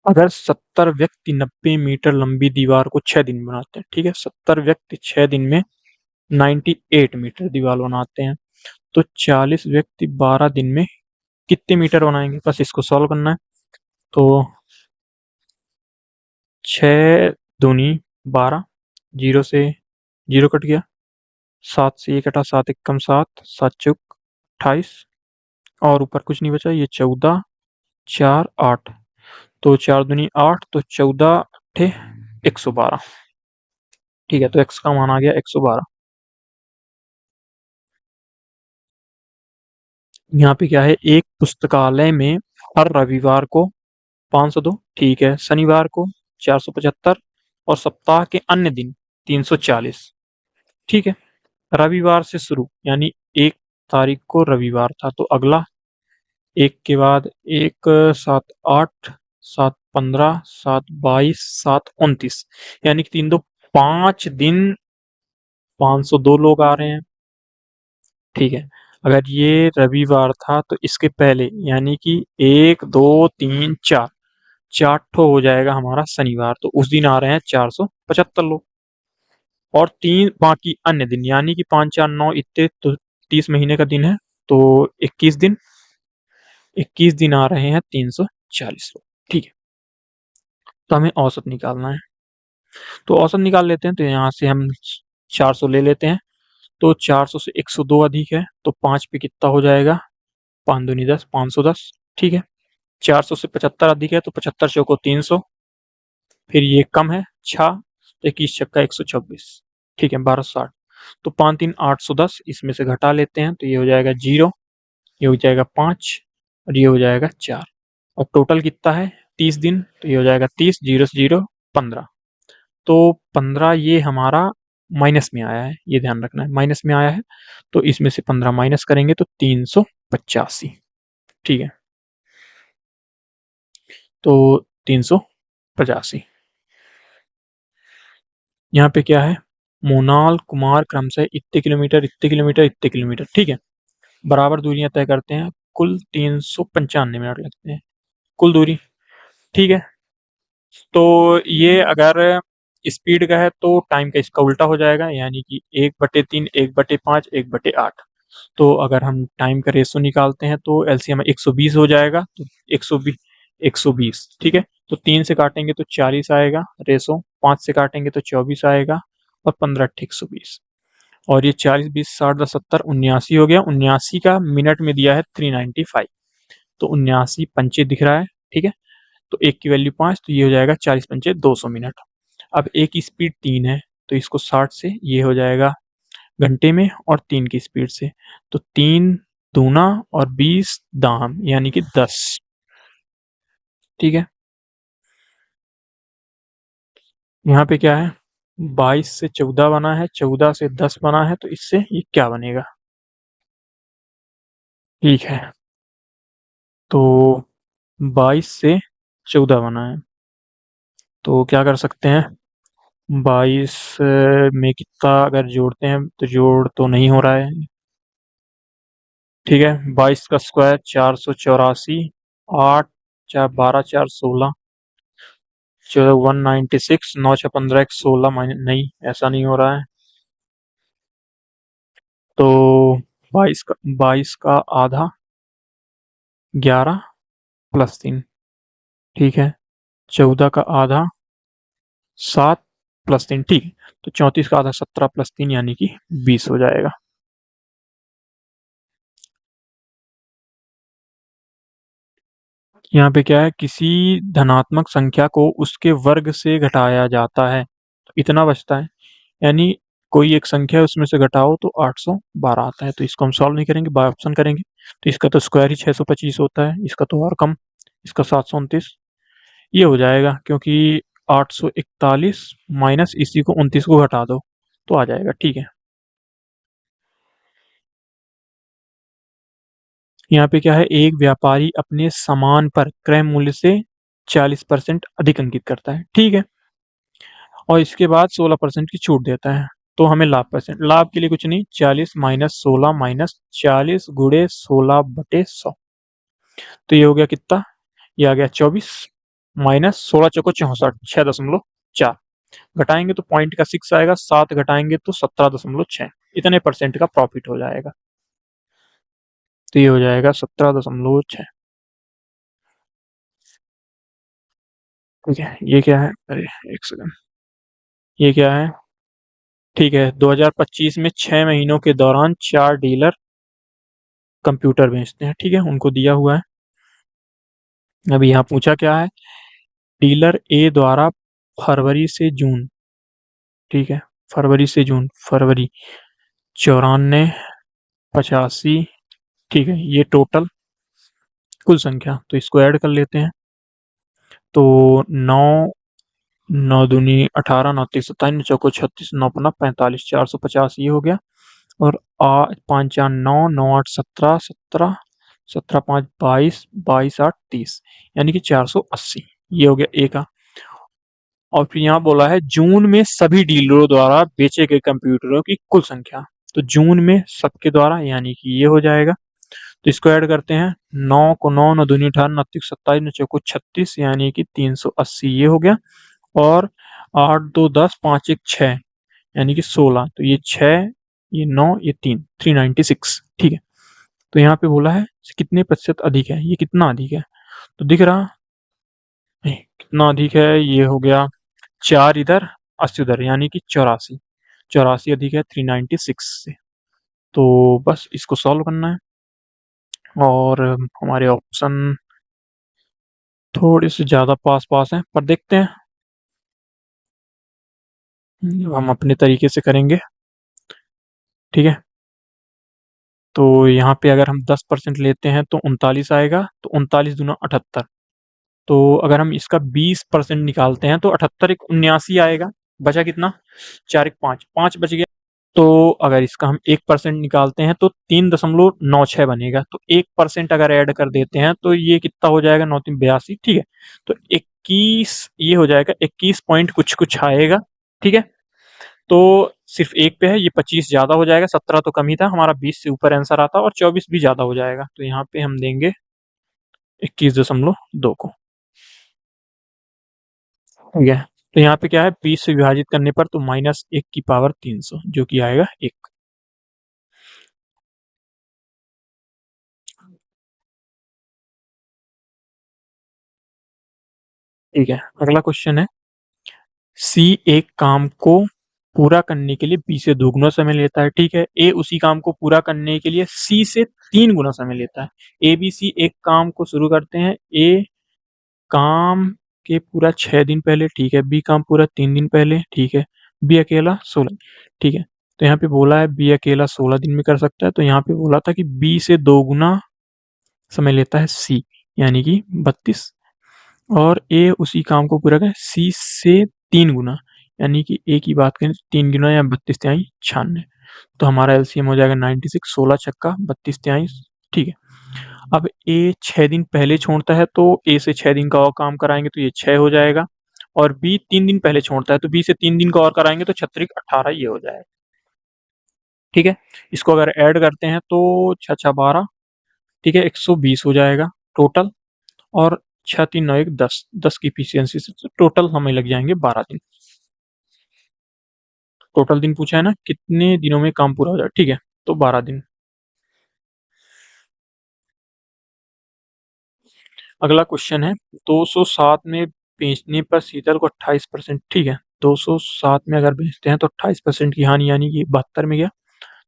अगर 70 व्यक्ति 90 मीटर लंबी दीवार को 6 दिन में बनाते हैं, ठीक है, 70 व्यक्ति 6 दिन में 98 मीटर दीवार बनाते हैं, तो 40 व्यक्ति 12 दिन में कितने मीटर बनाएंगे, बस इसको सॉल्व करना है। तो 6 दूनी 12, जीरो से जीरो कट गया, 7 से ये कटा, 7 एकम 7, 7 चौक 28, और ऊपर कुछ नहीं बचा, ये 14 4 8, तो 4 दूनी 8, तो 14 अट्ठे 112। ठीक है, तो x का मान आ गया 112। यहाँ पे क्या है, एक पुस्तकालय में हर रविवार को 502, ठीक है, शनिवार को 475, और सप्ताह के अन्य दिन 340। ठीक है, रविवार से शुरू, यानी 1 तारीख को रविवार था, तो अगला एक के बाद एक, 7 8, 7 15, 7 22, 7 29, यानी कि 5 दिन 502 लोग आ रहे हैं। ठीक है, अगर ये रविवार था तो इसके पहले, यानी कि 1 2 3 4, 4 ठो हो जाएगा हमारा शनिवार, तो उस दिन आ रहे हैं 475 लोग, और 3 बाकी अन्य दिन, यानी कि 5 4 9 इतने, तो 30 महीने का दिन है, तो 21 दिन, 21 दिन आ रहे हैं 340 लोग। ठीक है, तो हमें औसत निकालना है, तो औसत निकाल लेते हैं, तो यहाँ से हम 400 ले लेते हैं, तो 400 से 102 अधिक है, तो 5 पे कितना हो जाएगा, 5 दूनी 10, 510। ठीक है, 400 से 75 अधिक है, तो 75 चौको 300, फिर ये कम है 6, 21 छक्का 126, ठीक है 1260, तो 5 3 810, इसमें से घटा लेते हैं, तो ये हो जाएगा 0, ये हो जाएगा 5, और ये हो जाएगा 4, और टोटल कितना है 30 दिन, तो ये हो जाएगा 30, 0 से 0 15, तो 15 ये हमारा माइनस में आया है, ये ध्यान रखना है, माइनस में आया है, तो इसमें से 15 माइनस करेंगे तो 385। ठीक है, तो 385। यहाँ पे क्या है, मोनाल कुमार क्रमशः इतने किलोमीटर, इतने किलोमीटर, इतने किलोमीटर, ठीक है, बराबर दूरियां तय करते हैं, कुल 395 मिनट लगते हैं, कुल दूरी। ठीक है, तो ये अगर स्पीड का है तो टाइम का इसका उल्टा हो जाएगा, यानी कि 1/3, 1/5, 1/8। तो अगर हम टाइम का रेशो निकालते हैं तो एलसीएम 120 हो जाएगा, तो 120, 120, ठीक है, तो 3 से काटेंगे तो 40 आएगा रेशो, 5 से काटेंगे तो 24 आएगा, और 15 अट्ठे 120, और ये 40 20 60 10 70 79 हो गया, 79 का मिनट में दिया है 395, तो 79 पंचे दिख रहा है। ठीक है, तो एक की वैल्यू 5, तो ये हो जाएगा 40 पंचे 200 मिनट। अब एक की स्पीड 3 है, तो इसको 60 से ये हो जाएगा घंटे में, और 3 की स्पीड से, तो 3 दूना और 20 दाम, यानी कि 10। ठीक है, यहाँ पे क्या है, 22 से 14 बना है, 14 से 10 बना है, तो इससे ये क्या बनेगा। ठीक है, तो 22 से 14 बना है, तो क्या कर सकते हैं, 22 में कितना अगर जोड़ते हैं, तो जोड़ तो नहीं हो रहा है। ठीक है, 22 का स्क्वायर 484, 8 चार 12 4 16, 196, 9 6 15 1 16, माइनस नहीं, ऐसा नहीं हो रहा है, तो 22 का आधा 11 + 3, ठीक है, 14 का आधा 7 + 3, ठीक है, तो 34 का आधा 17 + 3, यानी कि 20 हो जाएगा। यहाँ पे क्या है, किसी धनात्मक संख्या को उसके वर्ग से घटाया जाता है तो इतना बचता है। यानी कोई एक संख्या है उसमें से घटाओ तो 812 आता है। तो इसको हम सॉल्व नहीं करेंगे, बाय ऑप्शन करेंगे। तो इसका तो स्क्वायर ही 625 होता है, इसका तो और कम, इसका 729 ये हो जाएगा, क्योंकि 841 माइनस इसी को 29 को घटा दो तो आ जाएगा। ठीक है, यहाँ पे क्या है, एक व्यापारी अपने सामान पर क्रय मूल्य से 40% अधिक अंकित करता है। ठीक है, और इसके बाद 16% की छूट देता है। तो हमें लाभ परसेंट, लाभ के लिए कुछ नहीं, 40 - 16 - 40 × 16/100। तो ये हो गया कितना, ये आ गया 24 माइनस 16 × 4 = 64, घटाएंगे तो पॉइंट का 6 आएगा, 7 घटाएंगे तो 17.6, इतने परसेंट का प्रॉफिट हो जाएगा। तो ये हो जाएगा 17.6। ठीक है, ये क्या है, अरे एक सेकंड, ये क्या है। ठीक है, 2025 में 6 महीनों के दौरान 4 डीलर कंप्यूटर बेचते हैं। ठीक है, उनको दिया हुआ है। अभी यहाँ पूछा क्या है, डीलर ए द्वारा फरवरी से जून, ठीक है, फरवरी से जून, फरवरी 94, 85, ठीक है, ये टोटल कुल संख्या, तो इसको ऐड कर लेते हैं। तो 9, 9 दूनी 18, 9 तिक 27, 9 चौको 36, 9 पन्ना 45, 450 ये हो गया। और 5 4 9, 9 8 17, 17, 17 5 22, 22 8 30, यानी कि 480 ये हो गया ए का। और फिर यहाँ बोला है जून में सभी डीलरों द्वारा बेचे गए कंप्यूटरों की कुल संख्या। तो जून में सबके द्वारा, यानी कि ये हो जाएगा। तो इसको ऐड करते हैं, 9 को 9, 9 दूनी 18, 9 तिक 27, 9 चौको 36, यानी कि 380 ये हो गया। और 8 2 10, 5 1 6, यानी कि 16। तो ये 6, ये 9, ये 3, 396। ठीक है, तो यहाँ पे बोला है कितने प्रतिशत अधिक है, ये कितना अधिक है, तो दिख रहा नहीं कितना अधिक है, ये हो गया 4 इधर 80 उधर, यानी कि 84, 84 अधिक है 396 से। तो बस इसको सॉल्व करना है, और हमारे ऑप्शन थोड़े से ज़्यादा पास पास हैं, पर देखते हैं, हम अपने तरीके से करेंगे। ठीक है, तो यहाँ पे अगर हम 10% लेते हैं तो 39 आएगा, तो 39 दूना 78। तो अगर हम इसका 20% निकालते हैं तो 78 एक 79 आएगा। बचा कितना, 4 एक 5, 5 बच गया। तो अगर इसका हम 1% निकालते हैं तो 3.96 बनेगा। तो 1% अगर ऐड कर देते हैं तो ये कितना हो जाएगा, 9 3 82। ठीक है, तो 21 ये हो जाएगा, 21 पॉइंट कुछ कुछ आएगा। ठीक है, तो सिर्फ एक पे है, ये 25 ज्यादा हो जाएगा, 17 तो कम ही था हमारा, 20 से ऊपर आंसर आता, और 24 भी ज्यादा हो जाएगा। तो यहाँ पे हम देंगे 21.2 को। ठीक है, तो यहाँ पे क्या है, 20 से विभाजित करने पर तो -1 की पावर 300, जो कि आएगा 1। ठीक है, अगला क्वेश्चन है, सी एक काम को पूरा करने के लिए बी से 2 गुना समय लेता है। ठीक है, ए उसी काम को पूरा करने के लिए सी से 3 गुना समय लेता है। ए बी सी एक काम को शुरू करते हैं, ए काम के पूरा 6 दिन पहले, ठीक है, बी काम पूरा 3 दिन पहले, ठीक है, बी अकेला 16। ठीक है, तो यहाँ पे बोला है बी अकेला 16 दिन में कर सकता है, तो यहाँ पे बोला था कि बी से 2 गुना समय लेता है सी, यानी कि 32। और ए उसी काम को पूरा करें सी से 3 गुना, यानी कि ए की बात करें 3 गुना या 32 × 96, तो हमारा एलसीएम हो जाएगा 96, 16 छक्का 32 23। ठीक है, अब ए 6 दिन पहले छोड़ता है तो ए से 6 दिन का और काम कराएंगे तो ये 6 हो जाएगा। और बी 3 दिन पहले छोड़ता है तो बी से 3 दिन का और कराएंगे तो 36 18 ये हो जाएगा। ठीक है, इसको अगर ऐड करते हैं तो 6 6 12, ठीक है, 120 हो जाएगा टोटल। और 6 3 9 1 10, 10 की इफिशियंसी से टोटल हमें लग जाएंगे 12 दिन। टोटल दिन पूछा है ना, कितने दिनों में काम पूरा हो जाए। ठीक है, तो 12 दिन। अगला क्वेश्चन है, 207 में बेचने पर शीतल को 28%, ठीक है, 207 में अगर बेचते हैं तो 28% की हानि, यानी कि 72 में गया।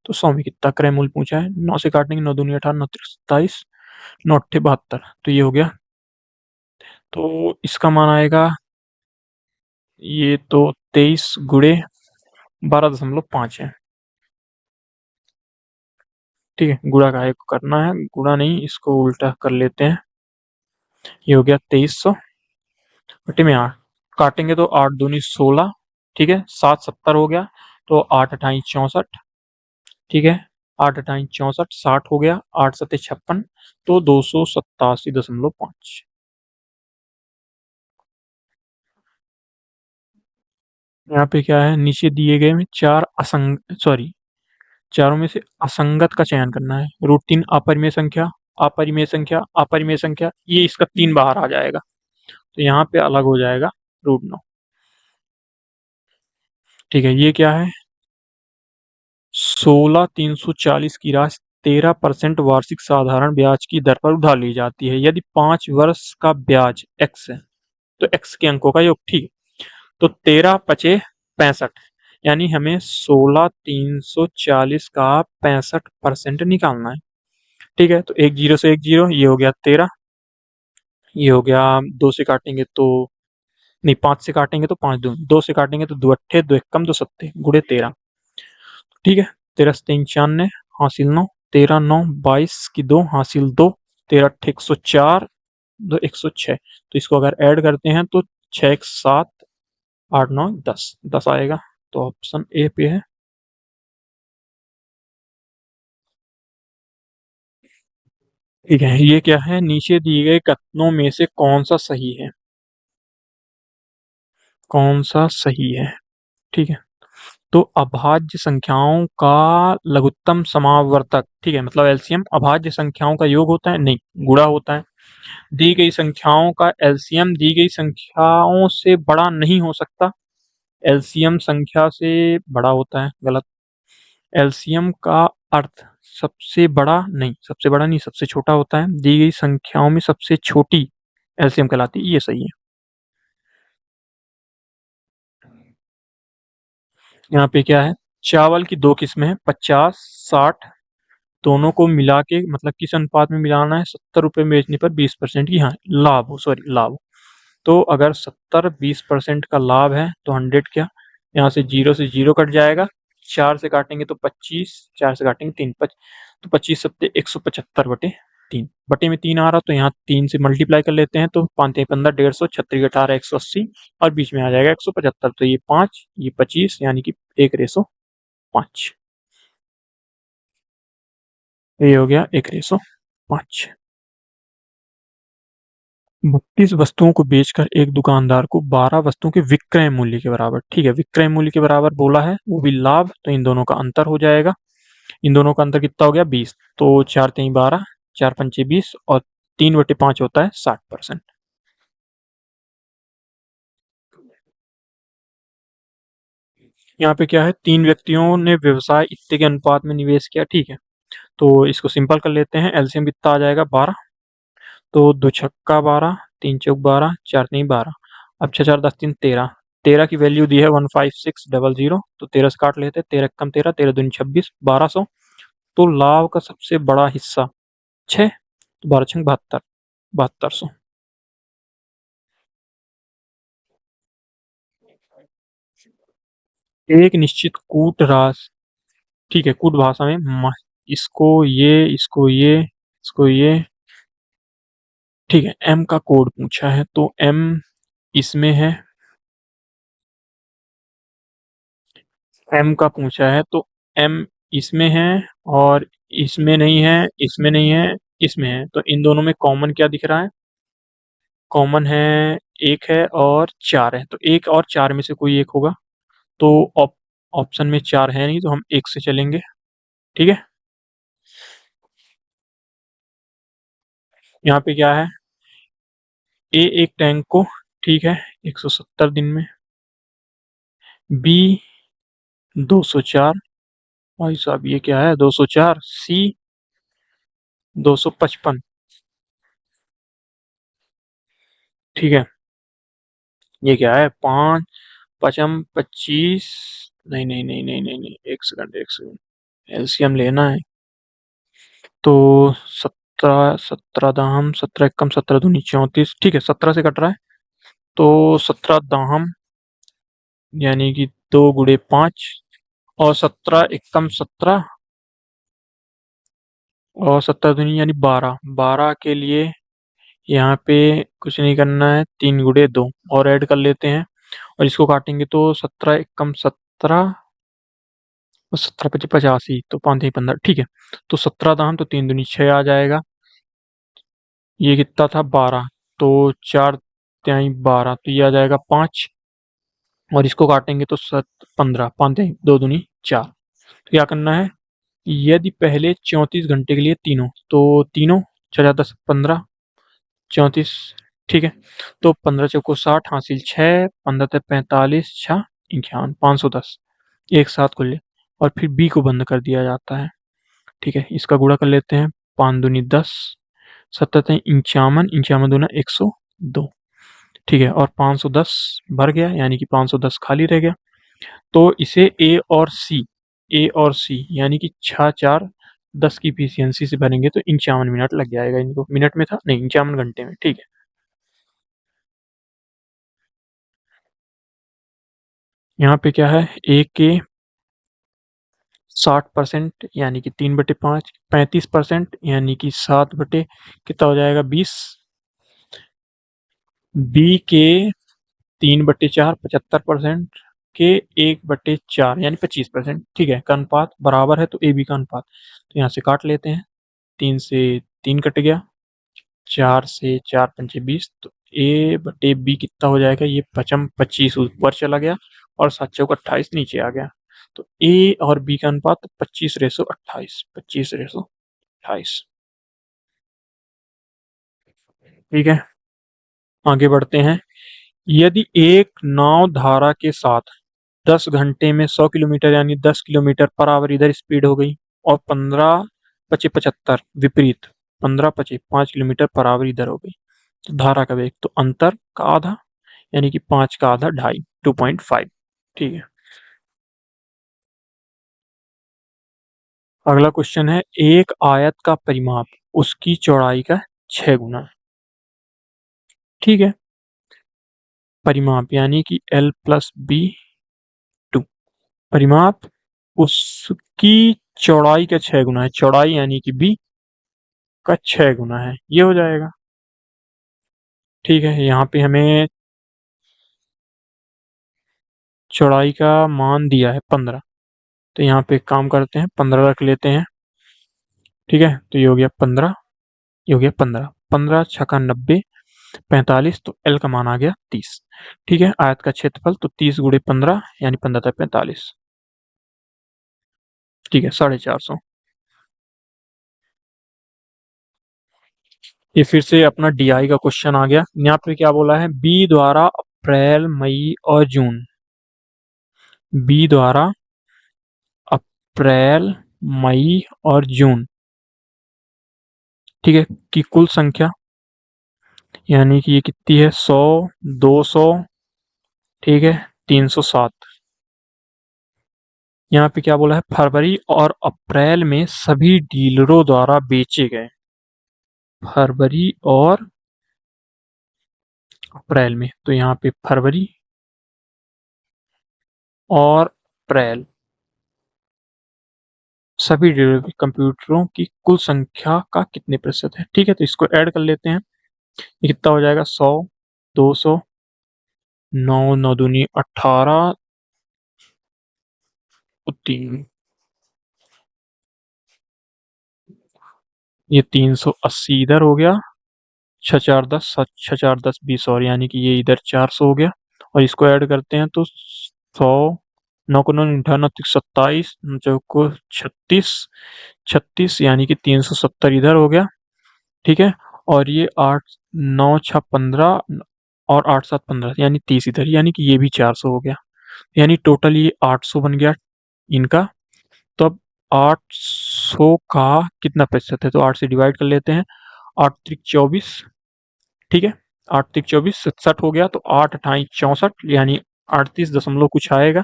तो 100 में कितना क्रय मूल्य पूछा है, 9 से काटेंगे, 9 दूनी 18, 9 तिक 27, 9 अट्ठे 72, तो ये हो गया तो इसका मान आएगा, ये तो 23 गुणे 12.5 है। ठीक है, गुणा का को करना है, गुणा नहीं इसको उल्टा कर लेते हैं। ये हो गया 2300 बटे में 8, काटेंगे तो 8 दूनी 16। ठीक है, 7 70 हो गया, तो 8 अठाई 64। ठीक है, 8 अठाई 64, 60 हो गया, 8 सत्ते 56, तो 287.5। यहाँ पे क्या है, नीचे दिए गए में चार असंग सॉरी चारों में से असंगत का चयन करना है। रूट 3 अपरिमेय संख्या, अपरिमेय संख्या, अपरिमेय संख्या, ये इसका 3 बाहर आ जाएगा, तो यहाँ पे अलग हो जाएगा रूट 9। ठीक है, ये क्या है, 16,340 की राशि 13% वार्षिक साधारण ब्याज की दर पर उधार ली जाती है। यदि 5 वर्ष का ब्याज x है, तो x के अंकों का योग। ठीक है, तो 13 × 5 = 65, यानी हमें 16,340 का 65% निकालना है। ठीक है, तो एक जीरो से एक जीरो, ये हो गया 13, ये हो गया, 2 से काटेंगे तो नहीं, 5 से काटेंगे तो 5 दूनी, 2 से काटेंगे तो 2 अट्ठे, 2 एकम 2 सत्ते, गुणे 13। ठीक है, 13 सत्ते 95, हासिल 9, 13 9 22 की 2, हासिल 2, 13 अट्ठे 104, 2 106। तो इसको अगर ऐड करते हैं तो 6 1 7 8 9 10 10 आएगा, तो ऑप्शन ए पे है। ठीक है, ये क्या है, नीचे दिए गए कथनों में से कौन सा सही है, कौन सा सही है। ठीक है, तो अभाज्य संख्याओं का लघुत्तम समावर्तक, ठीक है, मतलब एलसीएम अभाज्य संख्याओं का योग होता है, नहीं, गुणा होता है। दी गई संख्याओं का एलसीएम दी गई संख्याओं से बड़ा नहीं हो सकता, एलसीएम संख्या से बड़ा होता है, गलत। एलसीएम का अर्थ सबसे बड़ा नहीं, सबसे छोटा होता है। दी गई संख्याओं में सबसे छोटी एलसीएम कहलाती है, ये सही है। यहाँ पे क्या है, चावल की दो किस्में हैं, 50 60, दोनों को मिला के मतलब किस अनुपात में मिलाना है, 70 रुपए में बेचने पर 20% की, हाँ लाभ हो, सॉरी लाभ। तो अगर 70 20% का लाभ है तो 100 क्या, यहाँ से जीरो कट जाएगा, 4 से काटेंगे तो 25, 4 से काटेंगे 3 तो 25 सत्ते 175 बटे 3, बटे में 3 आ रहा, तो यहाँ 3 से मल्टीप्लाई कर लेते हैं, तो 5 15 150, 36 18 180, और बीच में आ जाएगा 175, तो ये 5 ये 25, यानी कि 1/5। ये हो गया 1/5। 32 वस्तुओं को बेचकर एक दुकानदार को 12 वस्तुओं के विक्रय मूल्य के बराबर, ठीक है, विक्रय मूल्य के बराबर बोला है, वो भी लाभ, तो इन दोनों का अंतर हो जाएगा। इन दोनों का अंतर कितना हो गया, 20, तो 4 3 12, 4 पंचे 20, और 3/5 होता है 60%। यहाँ पे क्या है, 3 व्यक्तियों ने व्यवसाय इतने के अनुपात में निवेश किया, ठीक है, तो इसको सिंपल कर लेते हैं, एलसीएम कितना आ जाएगा, 12, तो 2 छक्का 12, 3 चौक 12, 4 तीन 12, अब 6 4 10 3 13, 13 की वैल्यू दी है 15600, तो 13 से काट लेते हैं, 13 कम 13, 13 दूनी 26, 1200। तो लाभ का सबसे बड़ा हिस्सा 6, तो 12 छंग 72, 7200। एक निश्चित कूट राशि, ठीक है, कूट भाषा में इसको ये, ठीक है, एम का कोड पूछा है, तो एम इसमें है, एम का पूछा है, तो एम इसमें है, और इसमें नहीं है, इसमें नहीं है, इसमें है, तो इन दोनों में कॉमन क्या दिख रहा है, कॉमन है, एक है और 4 है, तो एक और 4 में से कोई एक होगा, तो ऑप्शन में 4 है नहीं, तो हम एक से चलेंगे। ठीक है, यहाँ पे क्या है, ए एक टैंक को, ठीक है, 170 दिन में, बी 204, भाई साहब ये क्या है, 204, सी 255। ठीक है, ये क्या है, 5 पचम 25, नहीं नहीं नहीं नहीं नहीं नहीं, एक सेकंड, एलसीएम लेना है, तो सत्रह दाहम, 17 एकम 17 दूनी 34, ठीक है 17 से कट रहा है, तो 17 दाहम यानी कि 2 × 5, और 17 एकम 17, और 17 दूनी यानी 12, 12 के लिए यहाँ पे कुछ नहीं करना है, 3 × 2 और ऐड कर लेते हैं, और इसको काटेंगे तो 17 एकम 17 और 17 पचे 85, तो 5 15, ठीक है। तो 17 दाम तो 3 दूनी 6 आ जाएगा। ये कितना था 12, तो 4 तिहाई 12, तो ये आ जाएगा 5, और इसको काटेंगे तो 15, 5 तिहाई 2 दूनी 4। तो क्या करना है, यदि पहले 34 घंटे के लिए तीनों, तो तीनों 4 × 10 15, 34, ठीक है। तो 15 चौको 60 हासिल 6, 15 45, 6 51, 510 एक साथ को ले, और फिर बी को बंद कर दिया जाता है, ठीक है। इसका गुणा कर लेते हैं, 5 दूनी 10, 17 51, 51 दूना 102, ठीक है। और 510 भर गया, यानी कि 510 खाली रह गया। तो इसे ए और सी यानी कि 6 4 10 की एफिशिएंसी से भरेंगे तो 51 मिनट लग जाएगा इनको। मिनट में था नहीं, 51 घंटे में, ठीक है। यहाँ पे क्या है, ए के 60% यानी कि 3/5, 35% यानी कि 7 कितना हो जाएगा 20, बी के 3/4 75% के 1/4 यानी 25%, ठीक है। का अनुपात बराबर है तो ए बी का अनुपात, तो यहाँ से काट लेते हैं, 3 से 3 कट गया, 4 से 4 पंचे 20, तो A/B कितना हो जाएगा, ये 25 ऊपर चला गया और 7 चौक 28 नीचे आ गया। तो ए और बी का अनुपात 25:28, 25:28, ठीक है। आगे बढ़ते हैं। यदि एक नाव धारा के साथ 10 घंटे में 100 किलोमीटर यानी 10 किलोमीटर पर आवर इधर स्पीड हो गई, और 15 पचे 75 विपरीत, 15 पचे 5 किलोमीटर पर आवर इधर हो गई, तो धारा का वेग, तो अंतर का आधा यानी कि 5 का आधा, ढाई, 2.5, ठीक है। अगला क्वेश्चन है, एक आयत का परिमाप उसकी चौड़ाई का 6 गुना, ठीक है। परिमाप यानी कि L+B/2, परिमाप उसकी चौड़ाई का 6 गुना है, चौड़ाई यानी कि बी का 6 गुना है, ये हो जाएगा, ठीक है। यहाँ पे हमें चौड़ाई का मान दिया है 15, तो यहाँ पे एक काम करते हैं, 15 रख लेते हैं, ठीक है। तो ये हो गया 15, ये हो गया 15, 15 छक्का 90, 45, तो एल का मान आ गया 30, ठीक है। आयत का क्षेत्रफल तो 30 × 15 यानी 15 × 45, ठीक है, 450। ये फिर से अपना डीआई का क्वेश्चन आ गया। यहाँ पे क्या बोला है, बी द्वारा अप्रैल मई और जून, बी द्वारा अप्रैल मई और जून, ठीक है, की कुल संख्या यानी कि ये कितनी है, 100, 200, ठीक है, 307। यहाँ पे क्या बोला है, फरवरी और अप्रैल में सभी डीलरों द्वारा बेचे गए, फरवरी और अप्रैल में, तो यहाँ पे फरवरी और अप्रैल सभी डीलर कंप्यूटरों की कुल संख्या का कितने प्रतिशत है, ठीक है। तो इसको ऐड कर लेते हैं, ये कितना हो जाएगा, 100, 200, 9 9 दूनी 18, 3, ये 380 इधर हो गया, 6 4 10, 6 4 10 20, और यानी कि ये इधर 400 हो गया, और इसको ऐड करते हैं तो 100, 9 को 9 98, 27, चौको 36, 36 यानी कि 370 इधर हो गया, ठीक है। और ये 8 9 6 15 और 8 7 15 यानी 30 इधर, यानी कि ये भी 400 हो गया, यानी टोटल ये 800 बन गया इनका। तो अब 800 का कितना प्रतिशत है, तो 8 से डिवाइड कर लेते हैं, 8 त्रिक 24, ठीक है, 8 त्रिक 24 67 हो गया, तो 8 अठाई 64 यानी 38 दशमलव कुछ आएगा,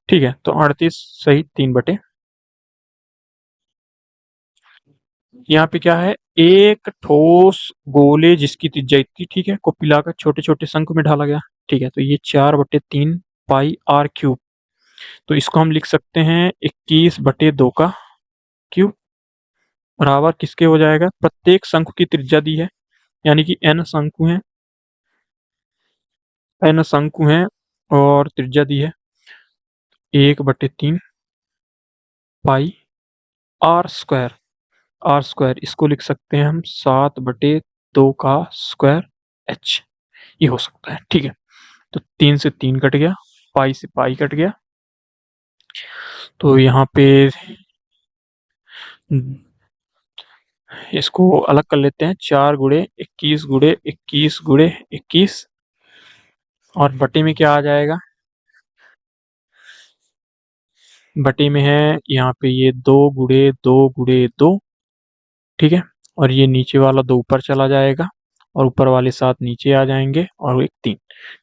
ठीक है। तो 38 सही 3/, यहाँ पे क्या है, एक ठोस गोले जिसकी त्रिज्या इतनी, ठीक है, को पिलाकर छोटे छोटे शंकु में ढाला गया। ठीक है, तो ये 4/3 पाई आर क्यूब, तो इसको हम लिख सकते हैं 21/2 का क्यूब बराबर किसके हो जाएगा, प्रत्येक शंकु की त्रिज्या दी है, यानी कि एन शंकु हैं और त्रिज्या दी है 1/3 पाई आर स्क्वायर, इसको लिख सकते हैं हम 7/2 का स्क्वायर एच, ये हो सकता है। ठीक है, तो 3 से 3 कट गया, पाई से पाई कट गया, तो यहाँ पे इसको अलग कर लेते हैं, 4 × 21 × 21 × 21 और बटे में क्या आ जाएगा, बटे में है यहाँ पे ये 2 × 2 × 2, ठीक है, और ये नीचे वाला 2 ऊपर चला जाएगा और ऊपर वाले 7 नीचे आ जाएंगे और एक 3।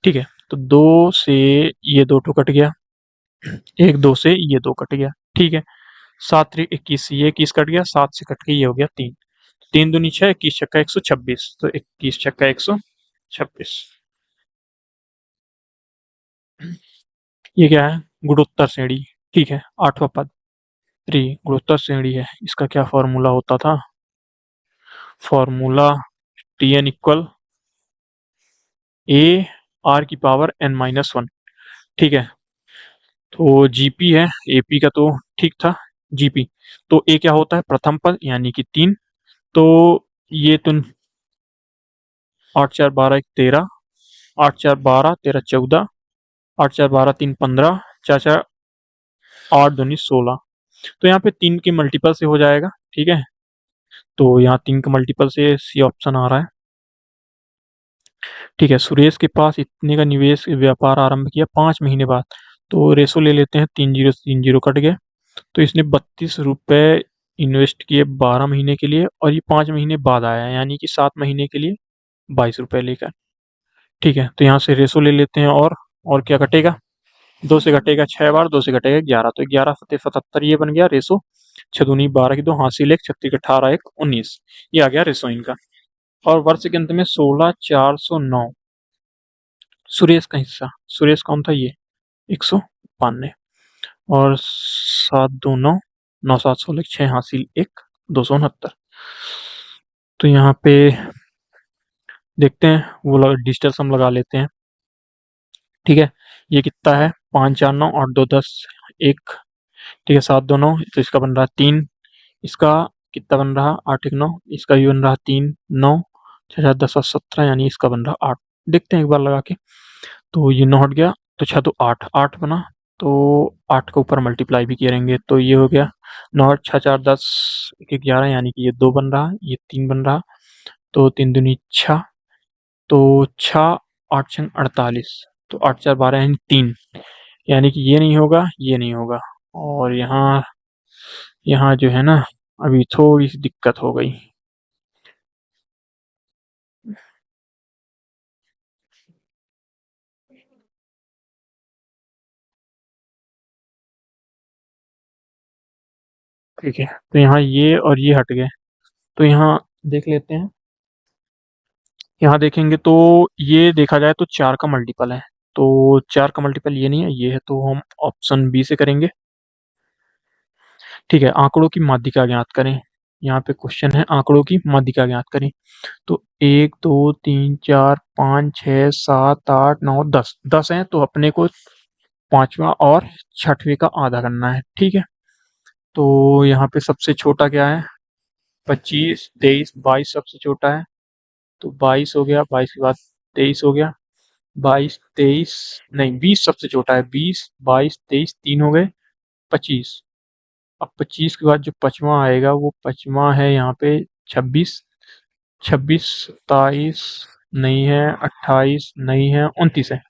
ठीक है, तो 2 से ये 2 कट गया, 2 से ये 2 कट गया। ठीक है, 7×3 = 21 से ये 21 कट गया, 7 से कट के ये हो गया 3, 3 दूनी 6, 21 छक्का 126, तो 21 छक्का 126। ये क्या है, गुणोत्तर श्रेणी। ठीक है, 8वां पद गुणोत्तर श्रेणी है, इसका क्या फॉर्मूला होता था, formula Tn equal A R की पावर n-1। ठीक है, तो जीपी है, एपी का तो ठीक था, जीपी तो ए क्या होता है, प्रथम पद यानी कि 3, तो ये तो 8 4 12 1 13, 8 4 12 13 14, 8 4 12 3 15, 4 4 8 दूनी 16, तो यहाँ पे 3 के मल्टीपल से हो जाएगा। ठीक है, तो यहाँ 3 के मल्टीपल से सी ऑप्शन आ रहा है। ठीक है, सुरेश के पास इतने का निवेश व्यापार आरंभ किया 5 महीने बाद, तो रेशो ले लेते हैं, 3 0 कट गए, तो इसने 32 रुपए इन्वेस्ट किए 12 महीने के लिए और ये 5 महीने बाद आया, यानी कि 7 महीने के लिए 22 रुपए लेकर। ठीक है, तो यहाँ से रेशो ले लेते हैं और क्या कटेगा, 2 से घटेगा 6 बार, 2 से घटेगा 11, तो 11 सत्ते 77 ये बन गया रेशो, 6 दूनी 12 की 2 हासिल 1, 36 18 1 19, ये आ गया रेशो इनका। और वर्ष के अंत में 16,409 सुरेश का हिस्सा, सुरेश कौन था, ये 192 और 7 2 9 9 7 16 6 हासिल 1 269, तो यहाँ पे देखते हैं, वो डिजिटल सम लगा लेते हैं। ठीक है, ये कितना है, 5 4 9 8 2 10 1, ठीक है, 7 2 9, तो इसका बन रहा है 3, इसका कितना बन रहा 8 1 9, इसका भी बन रहा 3 9 6 7 10 17, यानी इसका बन रहा 8। देखते हैं एक बार लगा के, तो ये 9 हट गया, तो 6 2 8 8 बना, तो 8 के ऊपर मल्टीप्लाई भी करेंगे, तो ये हो गया 9 6 4 10 1 11, यानी कि ये 2 बन रहा, ये 3 बन रहा, तो 3 दूनी 6, तो 6 8 6 48, तो 8 4 12 यानी 3, यानी कि ये नहीं होगा, ये नहीं होगा, और यहाँ यहाँ जो है ना, अभी थोड़ी सी दिक्कत हो गई। ठीक है, तो यहाँ ये और ये हट गए, तो यहाँ देख लेते हैं, यहाँ देखेंगे तो ये देखा जाए तो 4 का मल्टीपल है, तो 4 का मल्टीपल ये नहीं है, ये है, तो हम ऑप्शन बी से करेंगे। ठीक है, आंकड़ों की माध्यिका ज्ञात करें, यहाँ पे क्वेश्चन है आंकड़ों की माध्यिका ज्ञात करें, तो 1 2 3 4 5 6 7 8 9 10 10 है, तो अपने को पांचवा और छठवें का आधा करना है। ठीक है, तो यहाँ पे सबसे छोटा क्या है, 25 23 22 सबसे छोटा है, तो 22 हो गया, 22 के बाद 23 हो गया, 22 23 नहीं 20 सबसे छोटा है, 20 22 23 3 हो गए, 25, अब 25 के बाद जो पचवा आएगा वो पचवा है यहाँ पे 26, 26 27 नहीं है, 28 नहीं है, 29 है।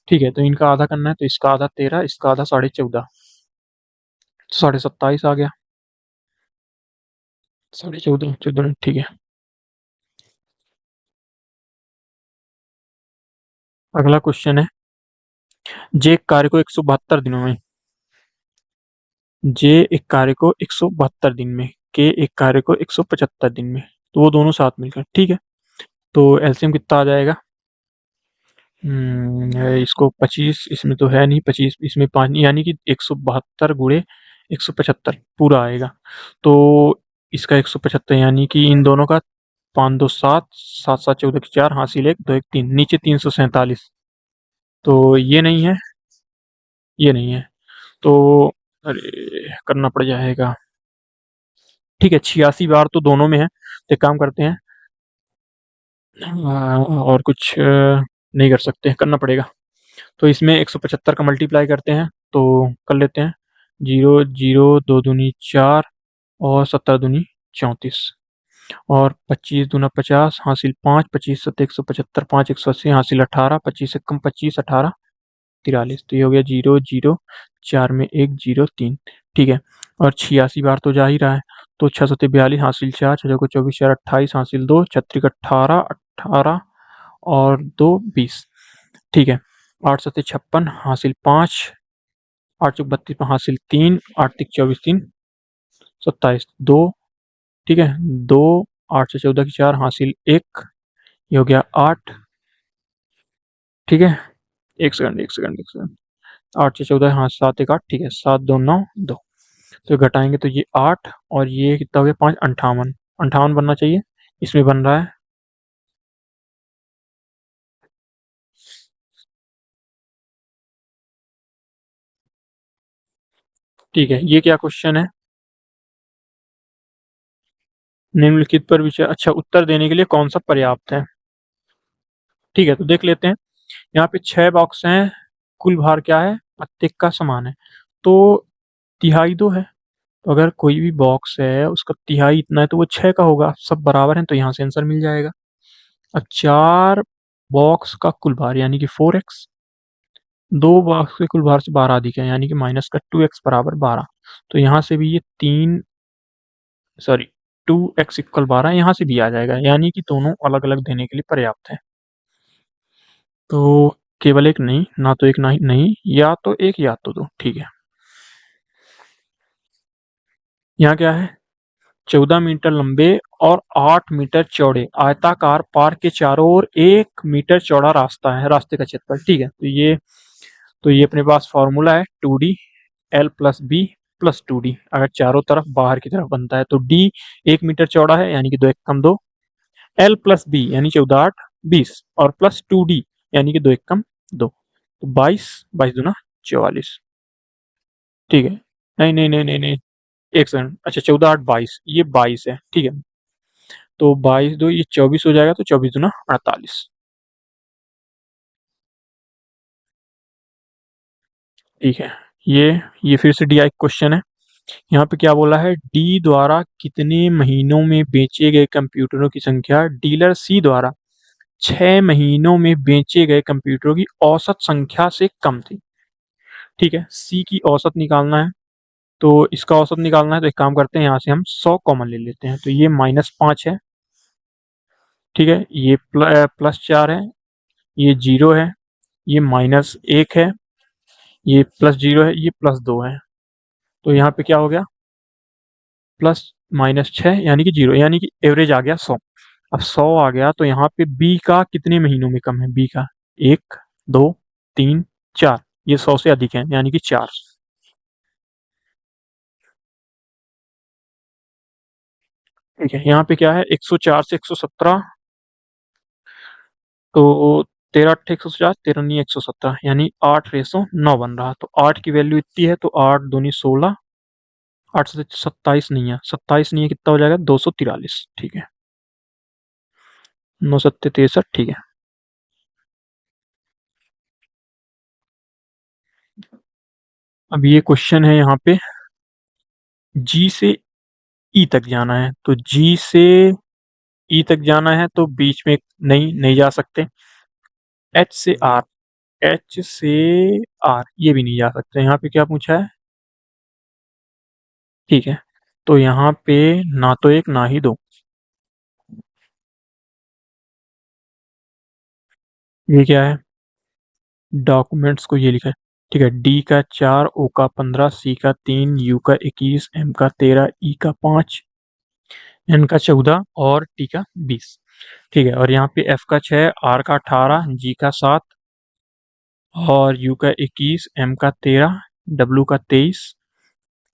ठीक है, तो इनका आधा करना है, तो इसका आधा 13, इसका आधा 14.5, 27.5 आ गया, 14.5 14, ठीक है। अगला क्वेश्चन है, जे एक कार्य को 172 दिनों में जे एक कार्य को 172 दिन में के एक कार्य को 175 दिन में, तो वो दोनों साथ मिलकर, ठीक है। तो एलसीएम कितना आ जाएगा? इसको 25, इसमें तो है नहीं 25, इसमें 5, यानी कि 172 गुणे 175 पूरा आएगा। तो इसका 175 यानी कि इन दोनों का 5 2 7, 7 7 14 की 4, हासिल 1 2 1 3, नीचे 347। तो ये नहीं है, ये नहीं है। तो अरे करना पड़ जाएगा। ठीक है, 86 बार तो दोनों में है, तो एक काम करते हैं, और कुछ नहीं कर सकते, करना पड़ेगा। तो इसमें 175 का मल्टीप्लाई करते हैं, तो कर लेते हैं। 0 0 2 दूनी 4 और 17 दूनी 34 और 25 दूना 50, हासिल 5, 25 सत्ते 175, 5 180, हासिल 18, 25 से कम 25, 18 43। तो ये हो गया 0 0 4 में 1 0 3, ठीक है। और 86 बार तो जा ही रहा है, तो 6 सत्ते 42, हासिल 4, 6 को 24 4 28, हासिल 2, 36 18 18 और 2 20, ठीक है। 8 सत्ते 56, हासिल 5, 8 चौक 32 में हासिल 3, 8 तिक 24 3 27 2, ठीक है। 2 8 से 14 की 4, हासिल 1, ये हो गया 8, ठीक है। एक सेकंड एक सेकंड एक सेकंड, 8 से 14, हाँ 7 1 8, ठीक है। 7 2 9 2, तो घटाएंगे तो ये 8 और ये कितना हो गया 5, 58, 58 बनना चाहिए, इसमें बन रहा है। ठीक है, ये क्या क्वेश्चन है? निम्नलिखित पर विचार, अच्छा, उत्तर देने के लिए कौन सा पर्याप्त है? ठीक है, तो देख लेते हैं। यहाँ पे 6 बॉक्स हैं, कुल भार क्या है? प्रत्येक का समान है, तो तिहाई 2 है। तो अगर कोई भी बॉक्स है उसका तिहाई इतना है तो वो 6 का होगा, सब बराबर हैं, तो यहाँ से आंसर मिल जाएगा। अब 4 बॉक्स का कुल भार यानी कि 4x, 2 बॉक्स के कुल भार से 12 अधिक है यानी कि माइनस का 2x बराबर 12। तो यहाँ से भी ये 3, सॉरी, 2x इक्वल 12 यहाँ से भी आ जाएगा, यानी कि दोनों अलग अलग देने के लिए पर्याप्त है। तो केवल एक नहीं, ना तो एक नहीं नहीं, या तो एक या तो दो, ठीक है। यहाँ क्या है? 14 मीटर लंबे और 8 मीटर चौड़े आयताकार पार्क के चारों ओर 1 मीटर चौड़ा रास्ता है, रास्ते का क्षेत्रफल, ठीक है। तो ये अपने पास फॉर्मूला है 2D L plus B plus 2D, अगर चारों तरफ बाहर की तरफ बनता है तो D 1 मीटर चौड़ा है यानी कि 2 एकम 2, L प्लस बी यानी 14 8 20 और प्लस 2D यानी कि 2 एकम 2, तो 22 22 दूना 44, ठीक है। नहीं नहीं नहीं नहीं नहीं, एक सेकंड, अच्छा 14 8 22, ये 22 है, ठीक है। तो 22 दो ये 24 हो जाएगा, तो 24 दूना 48, ठीक है। ये फिर से DI क्वेश्चन है। यहाँ पे क्या बोला है? डी द्वारा कितने महीनों में बेचे गए कंप्यूटरों की संख्या डीलर सी द्वारा 6 महीनों में बेचे गए कंप्यूटरों की औसत संख्या से कम थी, ठीक है। सी की औसत निकालना है, तो इसका औसत निकालना है, तो एक काम करते हैं, यहाँ से हम 100 कॉमन ले लेते हैं, तो ये -5 है, ठीक है। ये +4 है, ये 0 है, ये -1 है, ये +0 है, ये +2 है। तो यहाँ पे क्या हो गया? +-6 यानी कि 0, यानी कि एवरेज आ गया 100। अब 100 आ गया तो यहाँ पे बी का कितने महीनों में कम है? बी का 1 2 3 4, ये 100 से अधिक है यानी कि 4, ठीक है। यहाँ पे क्या है? 104 से 117, तो 13 8 150, 13 नहीं 117, यानी 8:9 बन रहा। तो 8 की वैल्यू इतनी है, तो 8 दूनी 16, 8 से 27 नहीं है, 27 नहीं है, कितना हो जाएगा? 243, ठीक है। 9 सत्ते 63, ठीक है। अब ये क्वेश्चन है, यहाँ पे जी से ई तक जाना है, तो जी से ई तक जाना है तो बीच में नहीं नहीं जा सकते। एच से आर, एच से आर ये भी नहीं जा सकते। यहाँ पे क्या पूछा है? ठीक है, तो यहाँ पे ना तो एक ना ही दो, ये क्या है? डॉक्यूमेंट्स को ये लिखा है, ठीक है। डी का 4, ओ का 15, सी का 3, यू का 21, एम का 13, ई का 5, एन का 14 और टी का 20। ठीक है, और यहाँ पे एफ का 6, आर का 18, जी का 7 और यू का 21, एम का 13, डब्ल्यू का 23,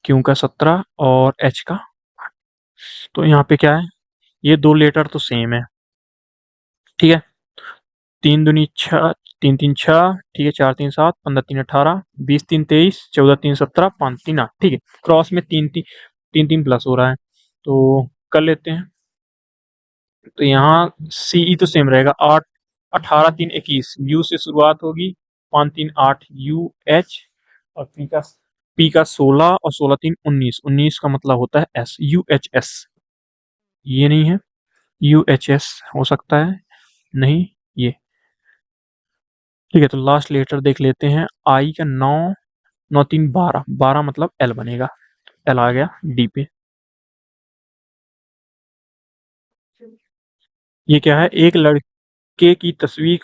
क्यू का 17 और एच का 8। तो यहाँ पे क्या है, ये दो लेटर तो सेम है। ठीक है, 3 दूनी 6, 3 3 6, ठीक है, 4 3 7, 15 3 18, 20 3 23, 14 3 17, 5 3 8। ठीक है, क्रॉस में 3 3 प्लस हो रहा है, तो कर लेते हैं। तो यहाँ सीई तो सेम रहेगा, 8 18 3 21, यू से शुरुआत होगी, 5 3 8 यू एच, और पी का 16 और 16 3 19, 19 का मतलब होता है एस, यू एच एस। ये नहीं है, यू एच एस हो सकता है, नहीं ये। ठीक है, तो लास्ट लेटर देख लेते हैं, आई का 9, 9 3 12, 12 मतलब एल बनेगा, एल आ गया डी पे। ये क्या है, एक लड़के की तस्वीर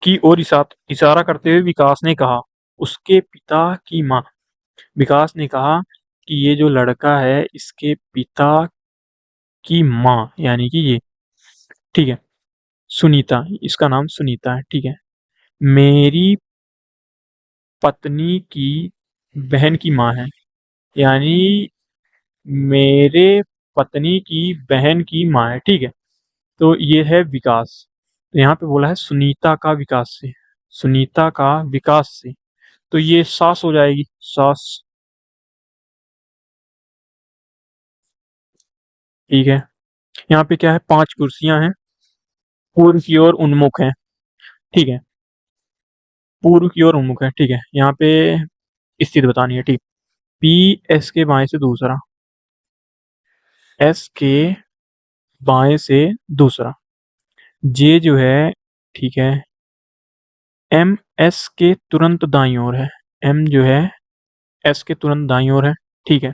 की ओर इशारा करते हुए विकास ने कहा, उसके पिता की माँ। विकास ने कहा कि ये जो लड़का है इसके पिता की माँ, यानी कि ये। ठीक है, सुनीता, इसका नाम सुनीता है। ठीक है, मेरी पत्नी की बहन की माँ है, यानी मेरे पत्नी की बहन की माँ है। ठीक है, तो ये है विकास। तो यहाँ पे बोला है सुनीता का विकास से, सुनीता का विकास से, तो ये सास हो जाएगी, सास। ठीक है, यहाँ पे क्या है, 5 कुर्सियां हैं, पूर्व की ओर उन्मुख है। ठीक है, पूर्व की ओर उन्मुख है। ठीक है, यहाँ पे स्थिति बतानी है। ठीक, पी एस के बाएं से दूसरा, एस के बाएं से दूसरा, जे जो है, ठीक है, एम एस के तुरंत दाईं ओर है, एम जो है एस के तुरंत दाईं ओर है। ठीक है,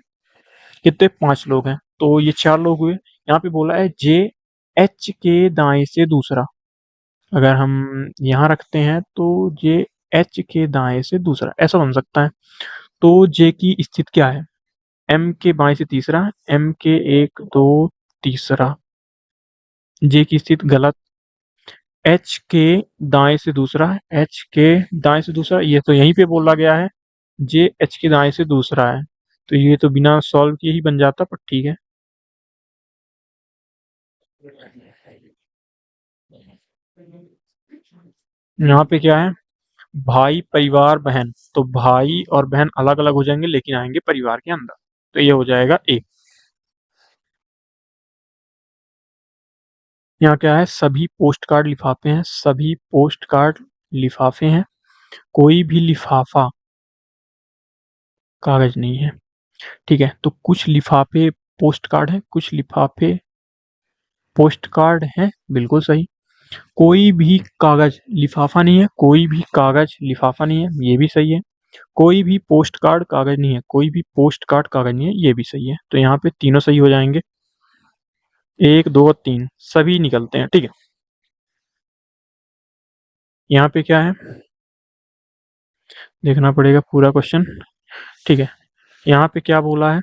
कितने, 5 लोग हैं, तो ये 4 लोग हुए। यहाँ पे बोला है जे एच के दाएं से दूसरा, अगर हम यहाँ रखते हैं तो जे एच के दाएं से दूसरा ऐसा बन सकता है। तो जे की स्थिति क्या है, एम के बाएं से तीसरा, एम के 1 2 तीसरा, जे की स्थिति गलत, एच के दाएं से दूसरा, एच के दाएं से दूसरा, ये तो यहीं पे बोला गया है, जे एच के दाएं से दूसरा है, तो ये तो बिना सॉल्व किए ही बन जाता, पर ठीक है। यहाँ पे क्या है, भाई परिवार बहन, तो भाई और बहन अलग अलग हो जाएंगे लेकिन आएंगे परिवार के अंदर, तो ये हो जाएगा ए। यहाँ क्या है, सभी पोस्ट कार्ड लिफाफे हैं, सभी पोस्ट कार्ड लिफाफे हैं, कोई भी लिफाफा कागज नहीं है। ठीक है, तो कुछ लिफाफे पोस्ट कार्ड है, कुछ लिफाफे पोस्ट कार्ड है, बिल्कुल सही। कोई भी कागज लिफाफा नहीं है, कोई भी कागज लिफाफा नहीं है, ये भी सही है। कोई भी पोस्ट कार्ड कागज नहीं है, कोई भी पोस्ट कार्ड कागज नहीं है, ये भी सही है। तो यहाँ पे तीनों सही हो जाएंगे, 1 2 3 सभी निकलते हैं। ठीक है, यहाँ पे क्या है, देखना पड़ेगा पूरा क्वेश्चन। ठीक है, यहाँ पे क्या बोला है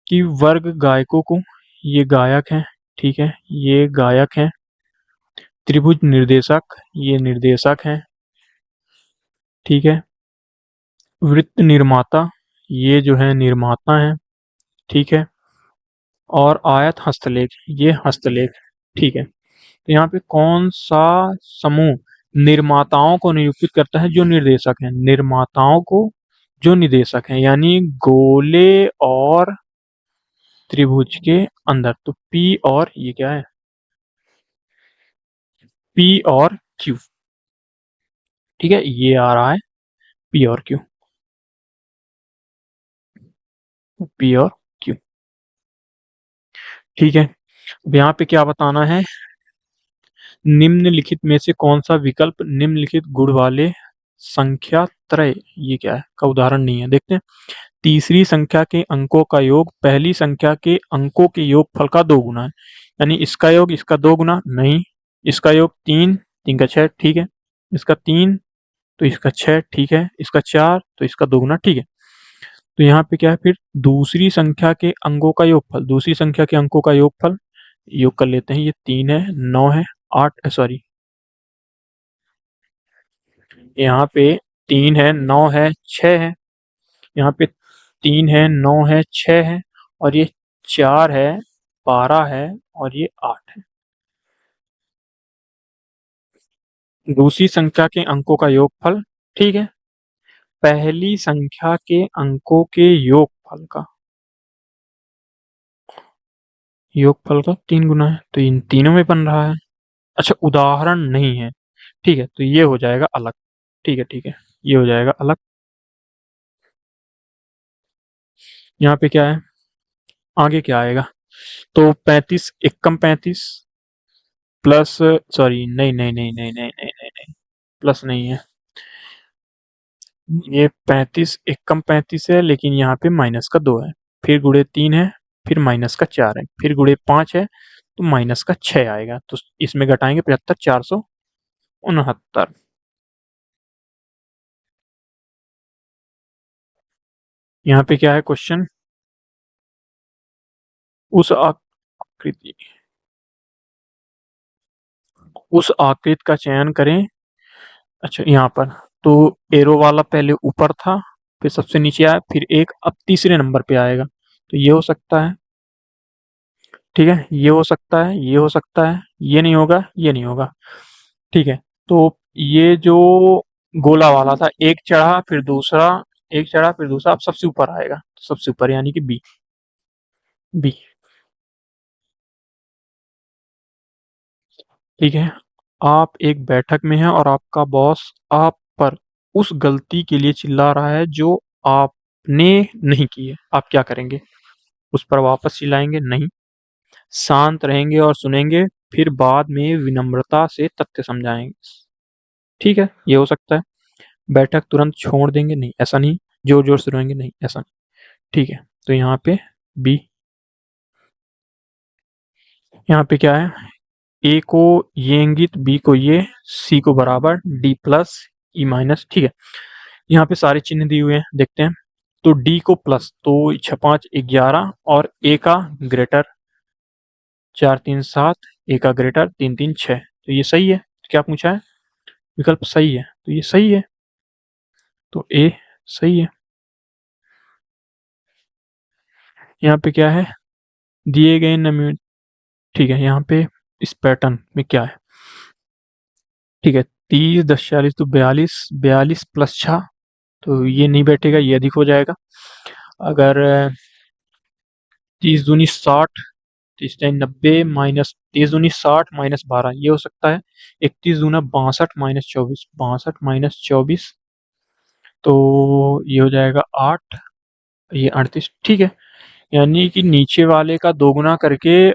कि वर्ग गायकों को, ये गायक हैं, ठीक है, ये गायक हैं। त्रिभुज निर्देशक, ये निर्देशक हैं, ठीक है। वृत्त निर्माता, ये जो है निर्माता हैं, ठीक है। और आयत हस्तलेख, ये हस्तलेख, ठीक है। तो यहाँ पे कौन सा समूह निर्माताओं को निरूपित करता है, जो निर्देशक हैं, निर्माताओं को जो निर्देशक हैं, यानी गोले और त्रिभुज के अंदर, तो पी और ये क्या है, पी और क्यू। ठीक है, ये आ रहा है पी और क्यू, पी और क्यू। ठीक है, अब यहाँ पे क्या बताना है, निम्नलिखित में से कौन सा विकल्प निम्नलिखित गुण वाले संख्या त्रय, ये क्या है का उदाहरण नहीं है, देखते हैं। तीसरी संख्या के अंकों का योग पहली संख्या के अंकों के योगफल का 2 गुना है, यानी इसका योग इसका 2 गुना नहीं, इसका योग 3 3 का 6, ठीक है, इसका 3 तो इसका 6, ठीक है, इसका 4 तो इसका 2 गुना, ठीक है। तो यहाँ पे क्या है, फिर दूसरी संख्या के अंकों का योगफल, दूसरी संख्या के अंकों का योगफल, योग कर लेते हैं। ये 3 है, 9 है, 8 सॉरी, यहाँ पे 3 है, 9 है, 6 है। यहाँ पे 3 है, 9 है, 6 है, और ये 4 है, 12 है, और ये 8 है। दूसरी संख्या के अंकों का योगफल, ठीक है, पहली संख्या के अंकों के योगफल का 3 गुना है, तो इन तीनों में बन रहा है। अच्छा, उदाहरण नहीं है, ठीक है, तो ये हो जाएगा अलग। ठीक है, ठीक है, ये हो जाएगा अलग। यहाँ पे क्या है, आगे क्या आएगा, तो 35 एकम 35 प्लस, सॉरी, नहीं नहीं नहीं नहीं नहीं नहीं नहीं नहीं, प्लस नहीं है, ये 35 एकम 35 है, लेकिन यहाँ पे माइनस का 2 है, फिर गुणे 3 है, फिर माइनस का 4 है, फिर गुणे 5 है, तो माइनस का 6 आएगा, तो इसमें घटाएंगे 75, 469। यहाँ पे क्या है क्वेश्चन, उस आकृति उस आकृति का चयन करें। अच्छा, यहाँ पर तो एरो वाला पहले ऊपर था, फिर सबसे नीचे आया, फिर एक अब तीसरे नंबर पे आएगा, तो ये हो सकता है, ठीक है, ये हो सकता है, ये हो सकता है, ये नहीं होगा, ये नहीं होगा, ठीक है। तो ये जो गोला वाला था, एक चढ़ा फिर दूसरा, एक चढ़ा फिर दूसरा, अब सबसे ऊपर आएगा, सबसे ऊपर यानी कि बी। बी, ठीक है। आप एक बैठक में हैं और आपका बॉस आप पर उस गलती के लिए चिल्ला रहा है जो आपने नहीं की है, आप क्या करेंगे, उस पर वापस चिल्लाएंगे? नहीं, शांत रहेंगे और सुनेंगे, फिर बाद में विनम्रता से तथ्य समझाएंगे, ठीक है, ये हो सकता है। बैठक तुरंत छोड़ देंगे? नहीं, ऐसा नहीं। जोर जोर से रोएंगे? नहीं, ऐसा नहीं, ठीक है। तो यहाँ पे बी। यहाँ पे क्या है, ए को ये इंगित, बी को ये, सी को बराबर, डी प्लस ई माइनस, ठीक है। यहाँ पे सारे चिन्ह दिए हुए हैं, देखते हैं। तो डी को प्लस, तो 6 5 11, और ए का ग्रेटर 4 3 7, ए का ग्रेटर 3 3 6, तो ये सही है। क्या पूछा है, विकल्प सही है, तो ये सही है, तो ए सही है। यहाँ पे क्या है, दिए गए नमूने, ठीक है, यहाँ पे इस पैटर्न में क्या है, ठीक है, 30 10 40 तो 42, 42 प्लस 6, तो ये नहीं बैठेगा, ये अधिक हो जाएगा। अगर 30 दूनी 60, 90 माइनस 30 दूनी 60 माइनस 12, ये हो सकता है। 31 दूना 62 माइनस 24, 62 माइनस 24, तो ये हो जाएगा 8, ये 38, ठीक है। यानी कि नीचे वाले का दोगुना करके,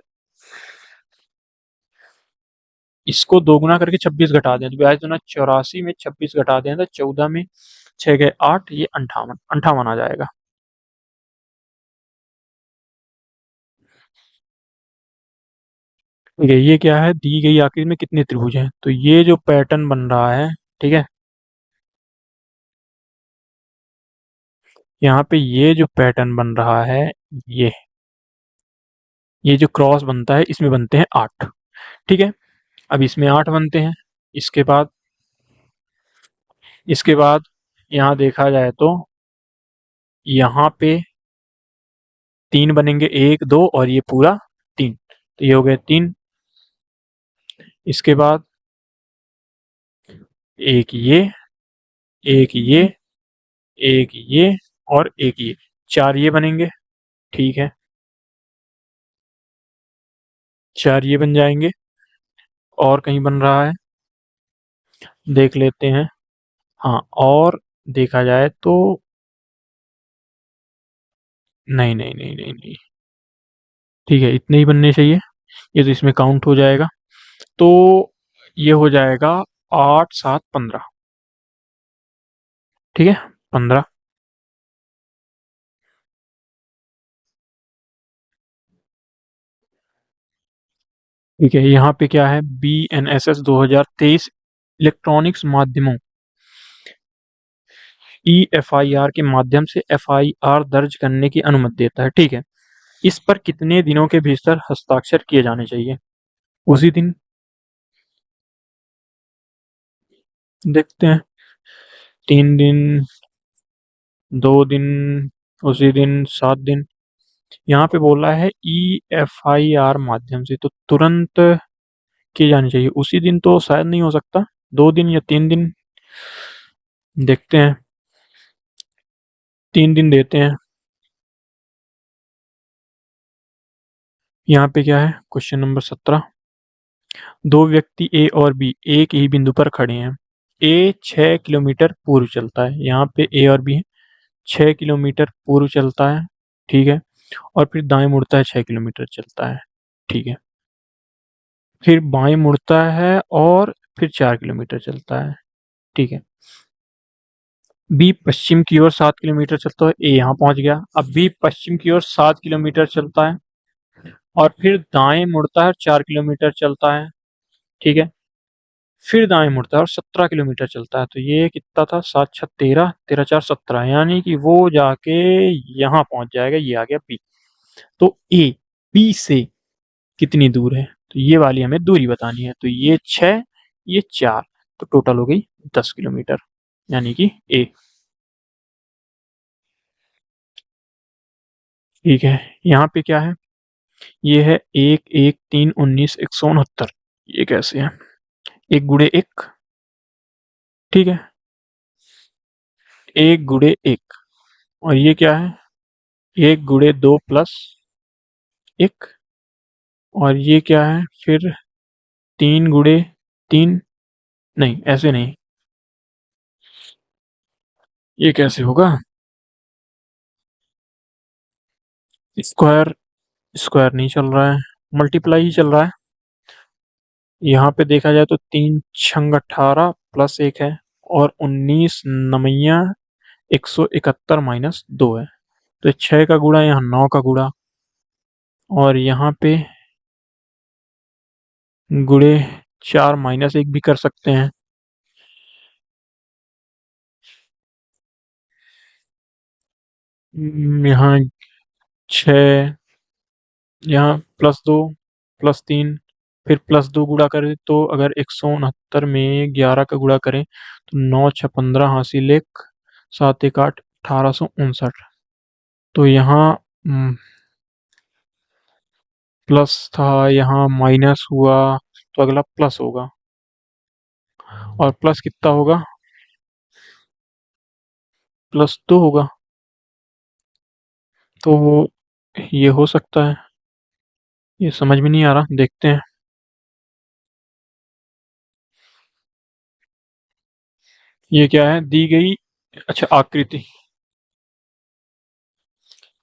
इसको दोगुना करके 26 घटा दें, तो 42 दूना 84 में 26 घटा दें तो 14 में 6 गए 8, ये 58, 58 आ जाएगा। ठीक है, ये क्या है, दी गई आकृति में कितने त्रिभुज हैं, तो ये जो पैटर्न बन रहा है, ठीक है, यहाँ पे ये जो पैटर्न बन रहा है, ये ये जो क्रॉस बनता है, इसमें बनते हैं 8, ठीक है। अब इसमें 8 बनते हैं, इसके बाद इसके बाद यहाँ देखा जाए तो यहाँ पे 3 बनेंगे, 1 2 और ये पूरा 3, तो ये हो गए 3। इसके बाद एक ये, एक ये, एक ये, और एक ये, 4 ये बनेंगे, ठीक है, 4 ये बन जाएंगे। और कहीं बन रहा है, देख लेते हैं। हाँ, और देखा जाए तो नहीं नहीं नहीं नहीं नहीं, ठीक है, इतने ही बनने चाहिए, ये तो इसमें काउंट हो जाएगा, तो ये हो जाएगा 8 7 15, ठीक है, 15। ठीक है, यहाँ पे क्या है, BNSS 2023 इलेक्ट्रॉनिक्स माध्यमों EFIR के माध्यम से FIR दर्ज करने की अनुमति देता है, ठीक है। इस पर कितने दिनों के भीतर हस्ताक्षर किए जाने चाहिए? उसी दिन। देखते हैं। 3 दिन, 2 दिन, उसी दिन, 7 दिन। यहाँ पे बोला है EFIR माध्यम से, तो तुरंत की जानी चाहिए। उसी दिन तो शायद नहीं हो सकता, 2 दिन या 3 दिन। देखते हैं। 3 दिन देते हैं। यहाँ पे क्या है, क्वेश्चन नंबर 17। दो व्यक्ति ए और बी एक ही बिंदु पर खड़े हैं। ए 6 किलोमीटर पूर्व चलता है, यहाँ पे ए और बी है। 6 किलोमीटर पूर्व चलता है, ठीक है। और फिर दाएं मुड़ता है, 6 किलोमीटर चलता है, ठीक है। फिर बाएं मुड़ता है और फिर 4 किलोमीटर चलता है, ठीक है। बी पश्चिम की ओर 7 किलोमीटर चलता है, ए यहाँ पहुंच गया। अब बी पश्चिम की ओर 7 किलोमीटर चलता है और फिर दाएं मुड़ता है और 4 किलोमीटर चलता है, ठीक है। फिर दाएं मुड़ता है और 17 किलोमीटर चलता है। तो ये कितना था, 7 6 13, 13 4 17, यानी कि वो जाके यहाँ पहुंच जाएगा। ये आ गया बी। तो ए बी से कितनी दूर है, तो ये वाली हमें दूरी बतानी है। तो ये 6, ये 4, तो टोटल हो गई 10 किलोमीटर, यानी कि ए। ठीक है। यहाँ पे क्या है, ये है 1 1 3 19 169। ये कैसे है, 1 गुणे 1, ठीक है। 1 गुणे 1। और ये क्या है, 1 गुणे 2 प्लस 1। और ये क्या है फिर, 3 गुणे 3। नहीं, ऐसे नहीं, ये कैसे होगा, स्क्वायर। स्क्वायर नहीं चल रहा है, मल्टीप्लाई ही चल रहा है। यहाँ पे देखा जाए तो 3 छंग 18 प्लस 1 है, और 19 9 171 - 2 है। तो 6 का गुणा यहाँ 9 का गुणा, और यहाँ पे गुणे 4 - 1 भी कर सकते हैं। यहाँ 6, यहाँ +2 +3, फिर +2 गुणा करें तो अगर 169 में 11 का गुणा करें तो 9 6 15 हासिल 1, 7 1 8, 1859। तो यहाँ प्लस था, यहाँ माइनस हुआ, तो अगला प्लस होगा। और प्लस कितना होगा, +2 होगा। तो ये हो सकता है, ये समझ में नहीं आ रहा, देखते हैं। ये क्या है, दी गई, अच्छा आकृति,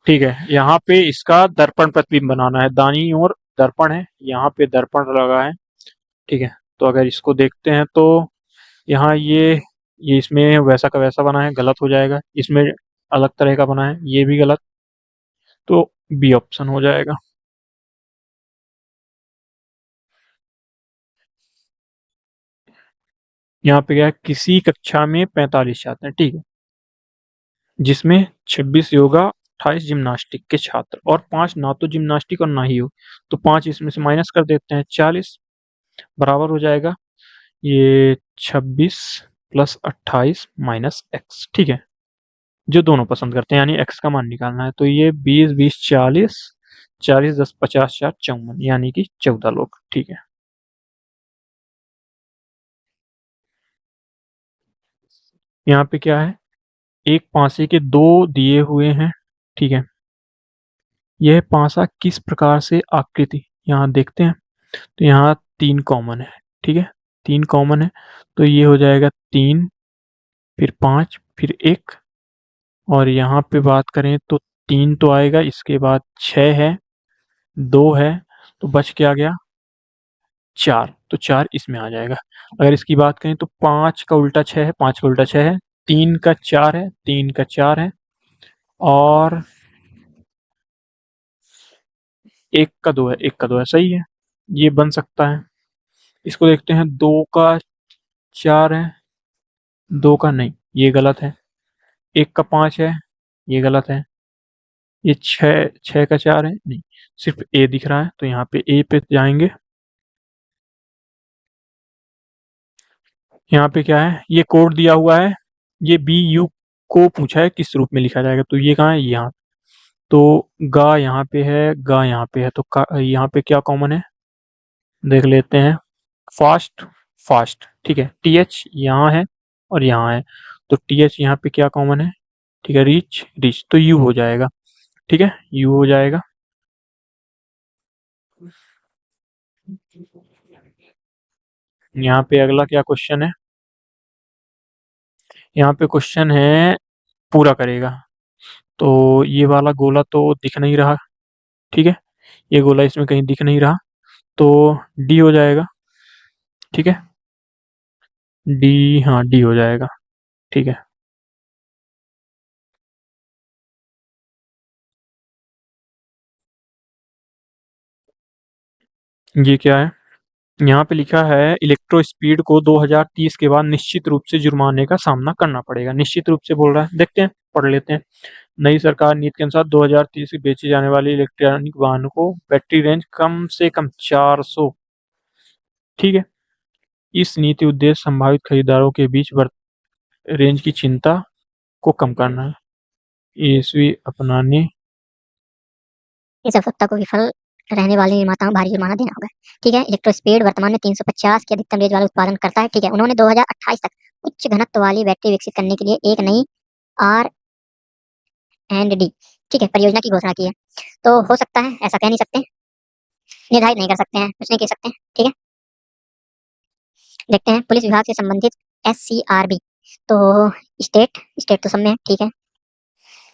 ठीक है। यहाँ पे इसका दर्पण प्रतिबिंब बनाना है, दाईं ओर दर्पण है, यहाँ पे दर्पण लगा है, ठीक है। तो अगर इसको देखते हैं तो यहाँ ये इसमें वैसा का वैसा बना है, गलत हो जाएगा। इसमें अलग तरह का बना है, ये भी गलत। तो बी ऑप्शन हो जाएगा। यहाँ पे क्या है, किसी कक्षा में 45 छात्र हैं, ठीक है, जिसमें 26 योगा, 28 जिम्नास्टिक के छात्र और 5 ना तो जिम्नास्टिक और ना ही हो। तो 5 इसमें से माइनस कर देते हैं, 40 बराबर हो जाएगा ये 26 +28 -x, ठीक है। जो दोनों पसंद करते हैं, यानी x का मान निकालना है। तो ये 20 20 40, 40 10 50 4 54, यानी कि 14 लोग, ठीक है। यहाँ पे क्या है, एक पासे के दो दिए हुए हैं, ठीक है। यह पासा किस प्रकार से आकृति, यहाँ देखते हैं। तो यहाँ 3 कॉमन है, ठीक है, 3 कॉमन है। तो ये हो जाएगा 3, फिर 5, फिर 1। और यहाँ पे बात करें तो 3 तो आएगा, इसके बाद 6 है, 2 है, तो बच क्या गया, 4। तो 4 इसमें आ जाएगा। अगर इसकी बात करें तो 5 का उल्टा 6 है, 5 का उल्टा 6 है, 3 का 4 है, 3 का 4 है, और 1 का 2 है, 1 का 2 है, सही है। ये बन सकता है। इसको देखते हैं, 2 का 4 है, 2 का नहीं, ये गलत है। 1 का 5 है, ये गलत है। ये 6 6 का 4 है, नहीं सिर्फ ए दिख रहा है, तो यहाँ पे ए पे जाएंगे। यहाँ पे क्या है, ये कोड दिया हुआ है, ये बी यू को पूछा है किस रूप में लिखा जाएगा, तो ये कहाँ है, यहाँ। तो गा यहाँ पे है, गा यहाँ पे है, तो यहाँ पे क्या कॉमन है देख लेते हैं। फास्ट, फास्ट, ठीक है। टी एच यहाँ है और यहाँ है, तो टी एच यहाँ पे क्या कॉमन है, ठीक है। रिच, रिच, तो यू हो जाएगा, ठीक है, यू हो जाएगा। यहाँ पे अगला क्या क्वेश्चन है, यहाँ पे क्वेश्चन है पूरा करेगा, तो ये वाला गोला तो दिख नहीं रहा, ठीक है, ये गोला इसमें कहीं दिख नहीं रहा, तो डी हो जाएगा, ठीक है। डी, हाँ डी हो जाएगा, ठीक है। ये क्या है, यहाँ पे लिखा है इलेक्ट्रो स्पीड को 2030 के बाद निश्चित रूप से जुर्माने का सामना करना पड़ेगा। निश्चित रूप से बोल रहा है, देखते हैं, पढ़ लेते हैं। नई सरकार नीति के अनुसार 2030 से बेचे जाने वाले इलेक्ट्रॉनिक वाहनों को बैटरी रेंज कम से कम 400, ठीक है। इस नीति उद्देश्य संभावित खरीदारों के बीच रेंज की चिंता को कम करना है। ईसवी अपनाने इस आवश्यकता को विफल रहने वाले निर्माताओं को भारी जुर्माना देना होगा, ठीक है। इलेक्ट्रोस्पीड वर्तमान में 350 की अधिकतम रेंज वाला उत्पादन करता है, ठीक है। उन्होंने 2028 तक उच्च घनत्व वाली बैटरी विकसित करने के लिए एक नई आर एंड डी, ठीक है, परियोजना की घोषणा की है। तो हो सकता है, ऐसा कह नहीं सकते, निर्धारित नहीं कर सकते हैं, कुछ नहीं कह सकते, ठीक है। देखते हैं पुलिस विभाग से संबंधित SCRB, तो स्टेट, स्टेट तो सब में है, ठीक है।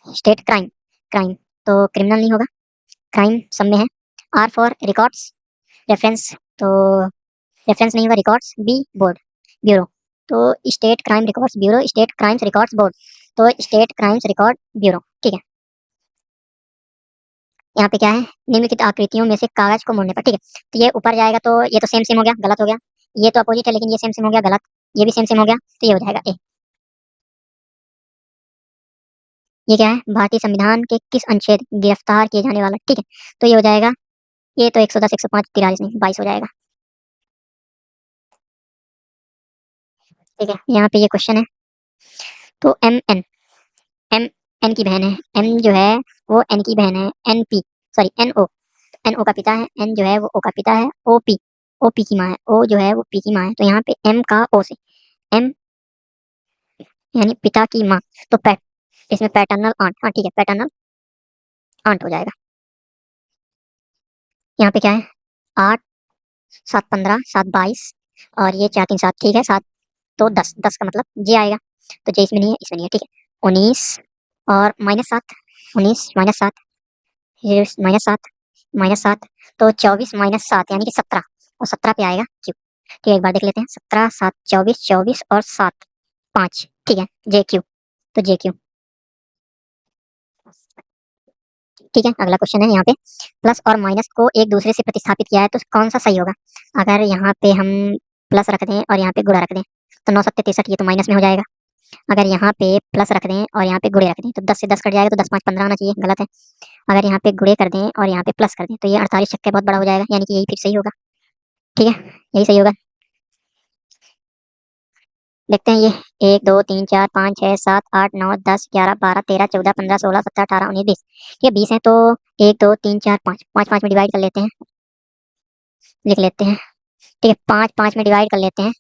स्टेट क्राइम, क्राइम तो क्रिमिनल नहीं होगा, क्राइम सब में है। R फॉर रिकॉर्ड्स, रेफरेंस तो रेफरेंस नहीं होगा, रिकॉर्ड्स। बी बोर्ड, ब्यूरो, तो state crime records bureau, state crimes records board, तो स्टेट क्राइम्स रिकॉर्ड ब्यूरो, ठीक है। यहाँ पे क्या है, निम्नलिखित आकृतियों में से कागज को मोड़ने पर, ठीक है। तो ये ऊपर जाएगा, तो ये तो सेम सेम हो गया, गलत हो गया। ये तो अपोजिट है, लेकिन ये सेम सेम हो गया, गलत। ये भी सेम सेम हो गया, तो ये हो जाएगा ए। ये क्या है, भारतीय संविधान के किस अनुच्छेद गिरफ्तार किए जाने वाला, ठीक है। तो ये हो जाएगा, ये तो 110, 105, 43 नहीं, 22 हो जाएगा, ठीक है। यहाँ पे ये क्वेश्चन है, तो एम एन की बहन है, एम जो है वो एन की बहन है, N P, sorry N O, N O का पिता है, एन जो है वो ओ का पिता है, ओ पी की माँ है, ओ जो है वो पी की माँ है, तो यहाँ पे एम का ओ से, एम यानी पिता की माँ, तो इसमें पैटर्नल आंट, हाँ ठीक है, पैटर्नल आंट हो जाएगा। यहाँ पे क्या है, 8 7 15 7 22 और ये 4 3 7, ठीक है, 7 तो 10, 10 का मतलब जे आएगा, तो जे इसमें नहीं है, इसमें नहीं है, ठीक है। 19 और -7, 19 -7, ये -7 -7, तो 24 -7 यानी कि 17, और 17 पे आएगा क्यू, ठीक है। एक बार देख लेते हैं, 17 7 24, 24 और 7 5, ठीक है, जे क्यू, तो जे क्यू, ठीक है। अगला क्वेश्चन है, यहाँ पे प्लस और माइनस को एक दूसरे से प्रतिस्थापित किया है, तो कौन सा सही होगा। अगर यहाँ पे हम प्लस रख दें और यहाँ पे गुणा रख दें, तो 9 7 63, ये तो माइनस में हो जाएगा। अगर यहाँ पे प्लस रख दें और यहाँ पे गुणे रख दें, तो 10 से 10 कट जाएगा, तो 10 5 15 आना चाहिए, गलत है। अगर यहाँ पे गुणे कर दें और यहाँ पे प्लस कर दें, तो ये 48 छक्के बहुत बड़ा हो जाएगा, यानी कि यही फिर सही होगा, ठीक है, यही सही होगा। देखते हैं ये 1 2 3 4 5 6 7 8 9 10 11 12 13 14 15 16 17 18 19 20, ठीक है, 20 है, तो 1 2 3 4 5, 5 5 में डिवाइड कर लेते हैं, लिख लेते हैं, ठीक है, 5 5 में डिवाइड कर लेते हैं,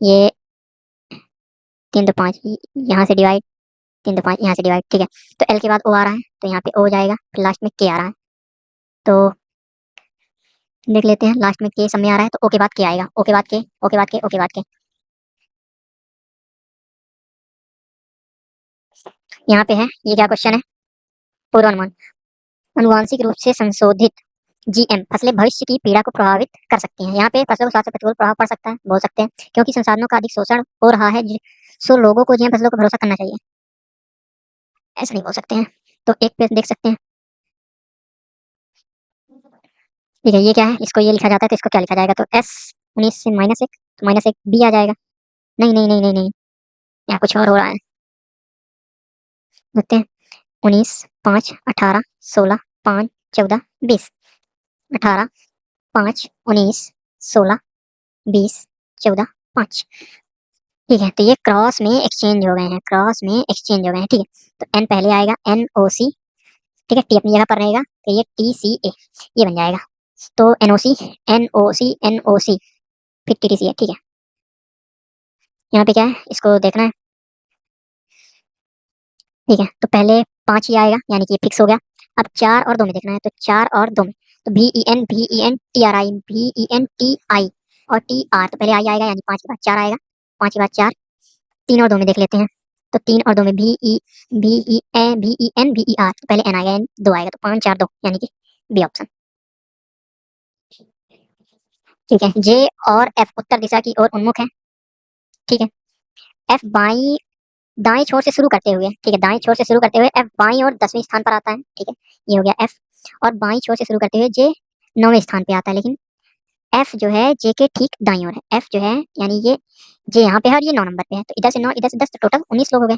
ये 3 2 5, यहाँ से डिवाइड, 3 2 5 यहाँ से डिवाइड, ठीक है। तो एल के बाद ओ आ रहा है, तो यहाँ पे ओ जाएगा, फिर लास्ट में के आ रहा है, तो देख लेते हैं, लास्ट में के समय आ रहा है, तो ओ के बाद के आएगा, ओ के बाद के, ओ के बाद के, ओ के बाद के। यहाँ पे है, ये क्या क्वेश्चन है, पूर्वानुमान, अनुवांशिक रूप से संशोधित जीएम फसलें भविष्य की पीड़ा को प्रभावित कर सकती हैं। यहाँ पे फसलों के स्वास्थ्य पर प्रतिकूल प्रभाव पड़ सकता है, बोल सकते हैं, क्योंकि संसाधनों का अधिक शोषण हो रहा है, सो लोगों को जीएम फसलों पर भरोसा करना चाहिए, ऐसा नहीं बोल सकते हैं। तो एक पे देख सकते हैं, ठीक है, ये क्या है, इसको ये लिखा जाता है, तो इसको क्या लिखा जाएगा, तो S19 से -1, तो -1 बी आ जाएगा। नहीं नहीं नहीं नहीं नहीं, यहाँ कुछ और हो रहा है, देखते हैं। 19, 5, 18, 16, 5, 14, 20, 18, 5, 19, 16, 20, 14, 5। ठीक है, तो ये क्रॉस में एक्सचेंज हो गए हैं, क्रॉस में एक्सचेंज हो गए हैं। ठीक है, तो एन पहले आएगा, NOC। ठीक है, टी अपनी जगह पर रहेगा, तो ये TCA ये बन जाएगा। तो NOC, NOC, NOC, फिर TTCA। ठीक है, यहाँ पे क्या है, इसको देखना है। ठीक है, तो पहले 5 ही आएगा, यानी कि ये फिक्स हो गया। अब 4 और 2 में देखना है, तो 4 और 2 में, तो VEN TRI, और TR, तो पहले आई आएगा, यानी 5 के बाद 4 आएगा, 5 के बाद 4। 3 और 2 में देख लेते हैं, तो 3 और 2 में VEN, तो पहले N आएगा, N 2 आएगा, तो 5 4 2, यानी कि बी ऑप्शन। ठीक है, J और F उत्तर दिशा की ओर उन्मुख है। ठीक है, F बाई दाएं छोर से शुरू करते हुए, ठीक है, दाएं छोर से शुरू करते हुए F बाईं और 10वें स्थान पर आता है। ठीक है, ये हो गया F। और बाईं छोर से शुरू करते हुए J 9वें स्थान पे आता है, लेकिन F जो है J के ठीक दाईं ओर है। F जो है, यानी ये J यहाँ पे है और ये 9 नंबर पे है, तो इधर से 9 इधर से 10, तो टोटल 19 लोग हो गए।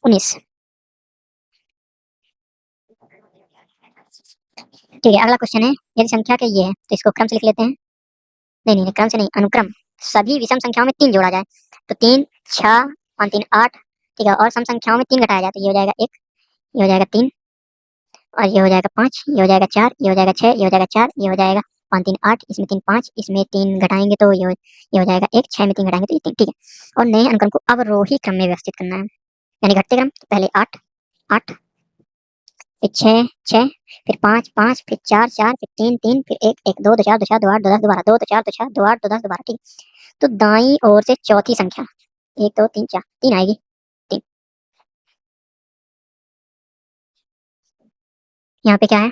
19। ठीक है, अगला क्वेश्चन है, यदि संख्या के ये है, तो इसको क्रम से लिख लेते हैं। नहीं नहीं, क्रम से नहीं, अनुक्रम। सभी विषम संख्याओं में 3 जोड़ा जाए, तो 3, 6, 5, 3, 8। ठीक है, और सम संख्याओं में 3 घटाया जाए, तो ये हो जाएगा 1, ये हो जाएगा 3, और ये हो जाएगा 5, ये हो जाएगा 4, ये हो जाएगा 6, ये हो जाएगा 4, ये हो जाएगा 5 3 8, इसमें 3 5, इसमें 3 घटाएंगे तो ये हो जाएगा 1, 6 में 3 घटाएंगे तो ये 3। ठीक है, और नए अनुक्रम को अवरोही क्रम में व्यवस्थित करना है, यानी घटते क्रम। तो पहले 8 8, फिर 6 6, फिर 5 5, फिर 4 4, फिर 3 3, फिर 1 1 2 2 4 2 4 2 8 2 10 दोबारा 2 2 4 2 6 2 8 2 10 दोबारा। ठीक है, तो दाईं ओर से चौथी संख्या 1 2 3 4 3 आएगी, 3। यहाँ पे क्या है,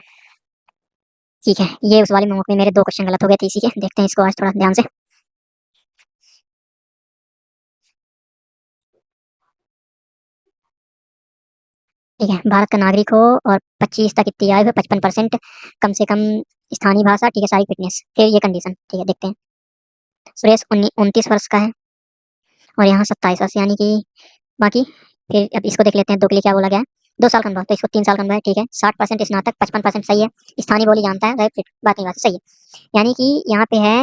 ठीक है, ये उस वाले में मेरे 2 क्वेश्चन गलत हो गए थे, इसी के देखते हैं इसको आज थोड़ा ध्यान से। ठीक है, भारत का नागरिक हो और 25 तक इतनी आयु है, 55% कम से कम स्थानीय भाषा। ठीक है, सारी फिटनेस, फिर ये कंडीशन। ठीक है, देखते हैं। सुरेश 29 वर्ष का है और यहाँ 27 वर्ष, यानी कि बाकी, फिर अब इसको देख लेते हैं। 2 के लिए क्या बोला गया है, 2 साल का अनुभव, तो इसको 3 साल का अनुभव है। ठीक है, 60% स्नातक, 55% सही है, स्थानीय बोली जानता है, राइट, फिट बात नहीं, बात सही है। यानी कि यहाँ पे है,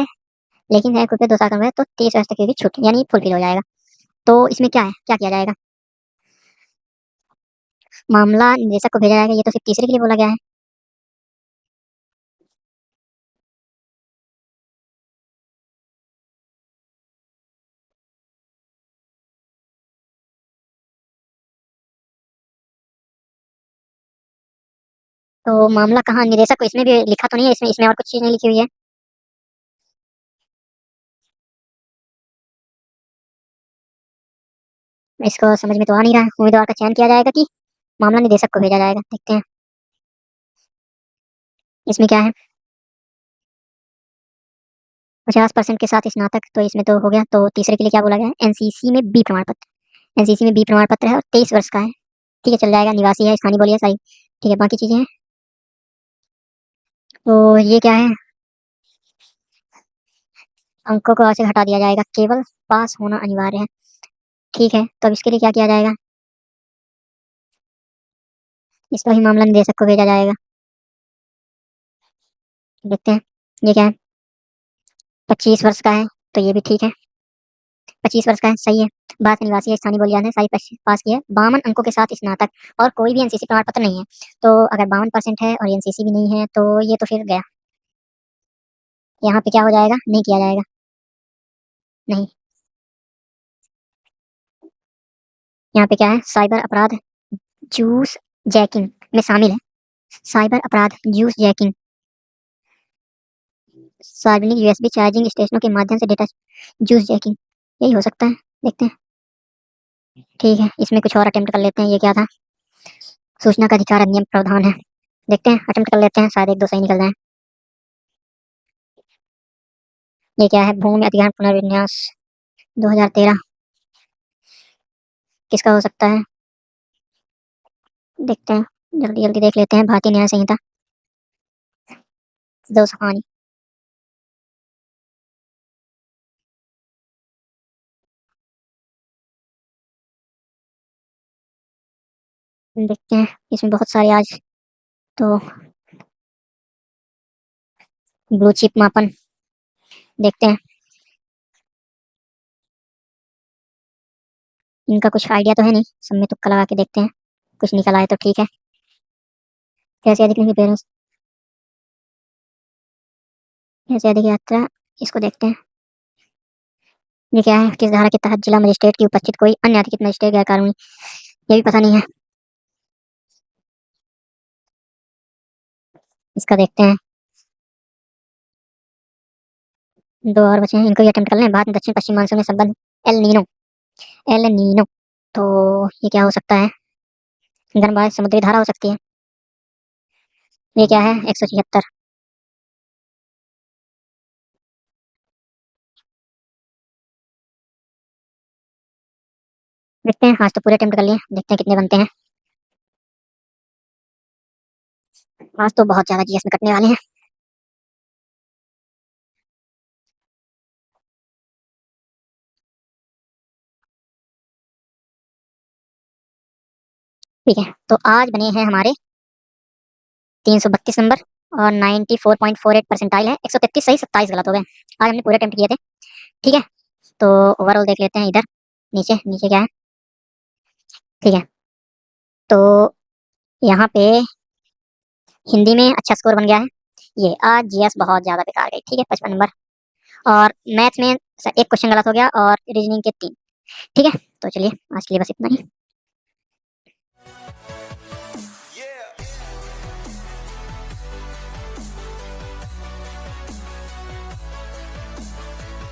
लेकिन है कुछ 2 साल का अनुभव है, तो 30 वर्ष तक की छूट, यानी फुलफिल हो जाएगा। तो इसमें क्या है, क्या किया जाएगा, मामला निदेशक को भेजा जाएगा, ये तो सिर्फ तीसरे के लिए बोला गया है। तो मामला कहाँ, निदेशक को इसमें भी लिखा तो नहीं है, इसमें इसमें और कुछ चीज नहीं लिखी हुई है। इसको समझ में तो आ नहीं रहा है। उम्मीदवार का चयन किया जाएगा कि मामला निदेशक को भेजा जाएगा, देखते हैं इसमें क्या है। 50% के साथ स्नातक, तो इसमें तो हो गया। तो तीसरे के लिए क्या बोला गया है, एनसीसी में बी प्रमाण पत्र, एनसीसी में बी प्रमाण पत्र है और 23 वर्ष का है। ठीक है, चल जाएगा, निवासी है, स्थानीय बोली है, सारी। ठीक है, बाकी चीजें हैं, तो ये क्या है, अंकों को से हटा दिया जाएगा, केवल पास होना अनिवार्य है। ठीक है, तो अब इसके लिए क्या किया जाएगा, इसका ही मामला निदेशक को भेजा जाएगा, देखते हैं ये क्या है। 25 वर्ष का है, तो ये भी ठीक है, 25 वर्ष का है, सही है। भारत निवासी है, स्थानीय बोली जाने, सारी पास की है, 52 अंकों के साथ स्नातक, और कोई भी एनसीसी प्रमाण पत्र नहीं है। तो अगर 52% है और एनसीसी भी नहीं है, तो ये तो फिर गया। यहाँ पे क्या हो जाएगा, नहीं किया जाएगा, नहीं। यहाँ पे क्या है, साइबर अपराध जूस जैकिंग में शामिल है, साइबर अपराध जूस जैकिंग, सार्वजनिक यूएसबी चार्जिंग स्टेशनों के माध्यम से डेटा जूस जैकिंग, यही हो सकता है, देखते हैं। ठीक है, इसमें कुछ और अटेम्प्ट कर लेते हैं, ये क्या था, सूचना का अधिकार अधिनियम प्रावधान है, देखते हैं, अटेम्प्ट कर लेते हैं, शायद 1 2 सही निकल जाए। ये क्या है, भूमि अधिग्रहण पुनर्विन्यास 2013, किसका हो सकता है, देखते हैं, जल्दी जल्दी देख लेते हैं। भारतीय न्याय संहिता 205। देखते हैं इसमें बहुत सारे आज तो ब्लू चिप मापन देखते हैं। इनका कुछ आइडिया तो है नहीं, सब में तुक्का लगा के देखते हैं, कुछ निकल आए तो ठीक है। कैसे अधिक नहीं पेरेंट्स, कैसे अधिक यात्रा, इसको देखते हैं। ये क्या है, किस धारा के तहत जिला मजिस्ट्रेट की उपस्थित कोई अन्य अधिकृत मजिस्ट्रेट गैर कानूनी, ये भी पता नहीं है, इसका देखते हैं। 2 और बचे हैं, इनको भी अटेम्प्ट कर लें। भारत में दक्षिण पश्चिम मानसून में संबंध एल नीनो, तो ये क्या हो सकता है, गर्म बारिश समुद्री धारा हो सकती है। ये क्या है, 176। देखते हैं, आज तो पूरे अटेम्प्ट कर लिए, देखते हैं कितने बनते हैं। आज तो बहुत ज्यादा जीएस में कटने वाले हैं। ठीक है, तो आज बने हैं हमारे 332 नंबर और 94.48 है। 133 सही, 27 गलत हो गए। आज हमने पूरे अटेम्प्ट किए थे। ठीक है, तो ओवरऑल देख लेते हैं इधर नीचे, नीचे क्या है। ठीक है, तो यहाँ पे हिंदी में अच्छा स्कोर बन गया है। ये आज जीएस बहुत ज्यादा बेकार गई। ठीक है, 55 नंबर। और मैथ्स में एक क्वेश्चन गलत हो गया और रीजनिंग के 3। ठीक है, तो चलिए आज के लिए बस इतना ही।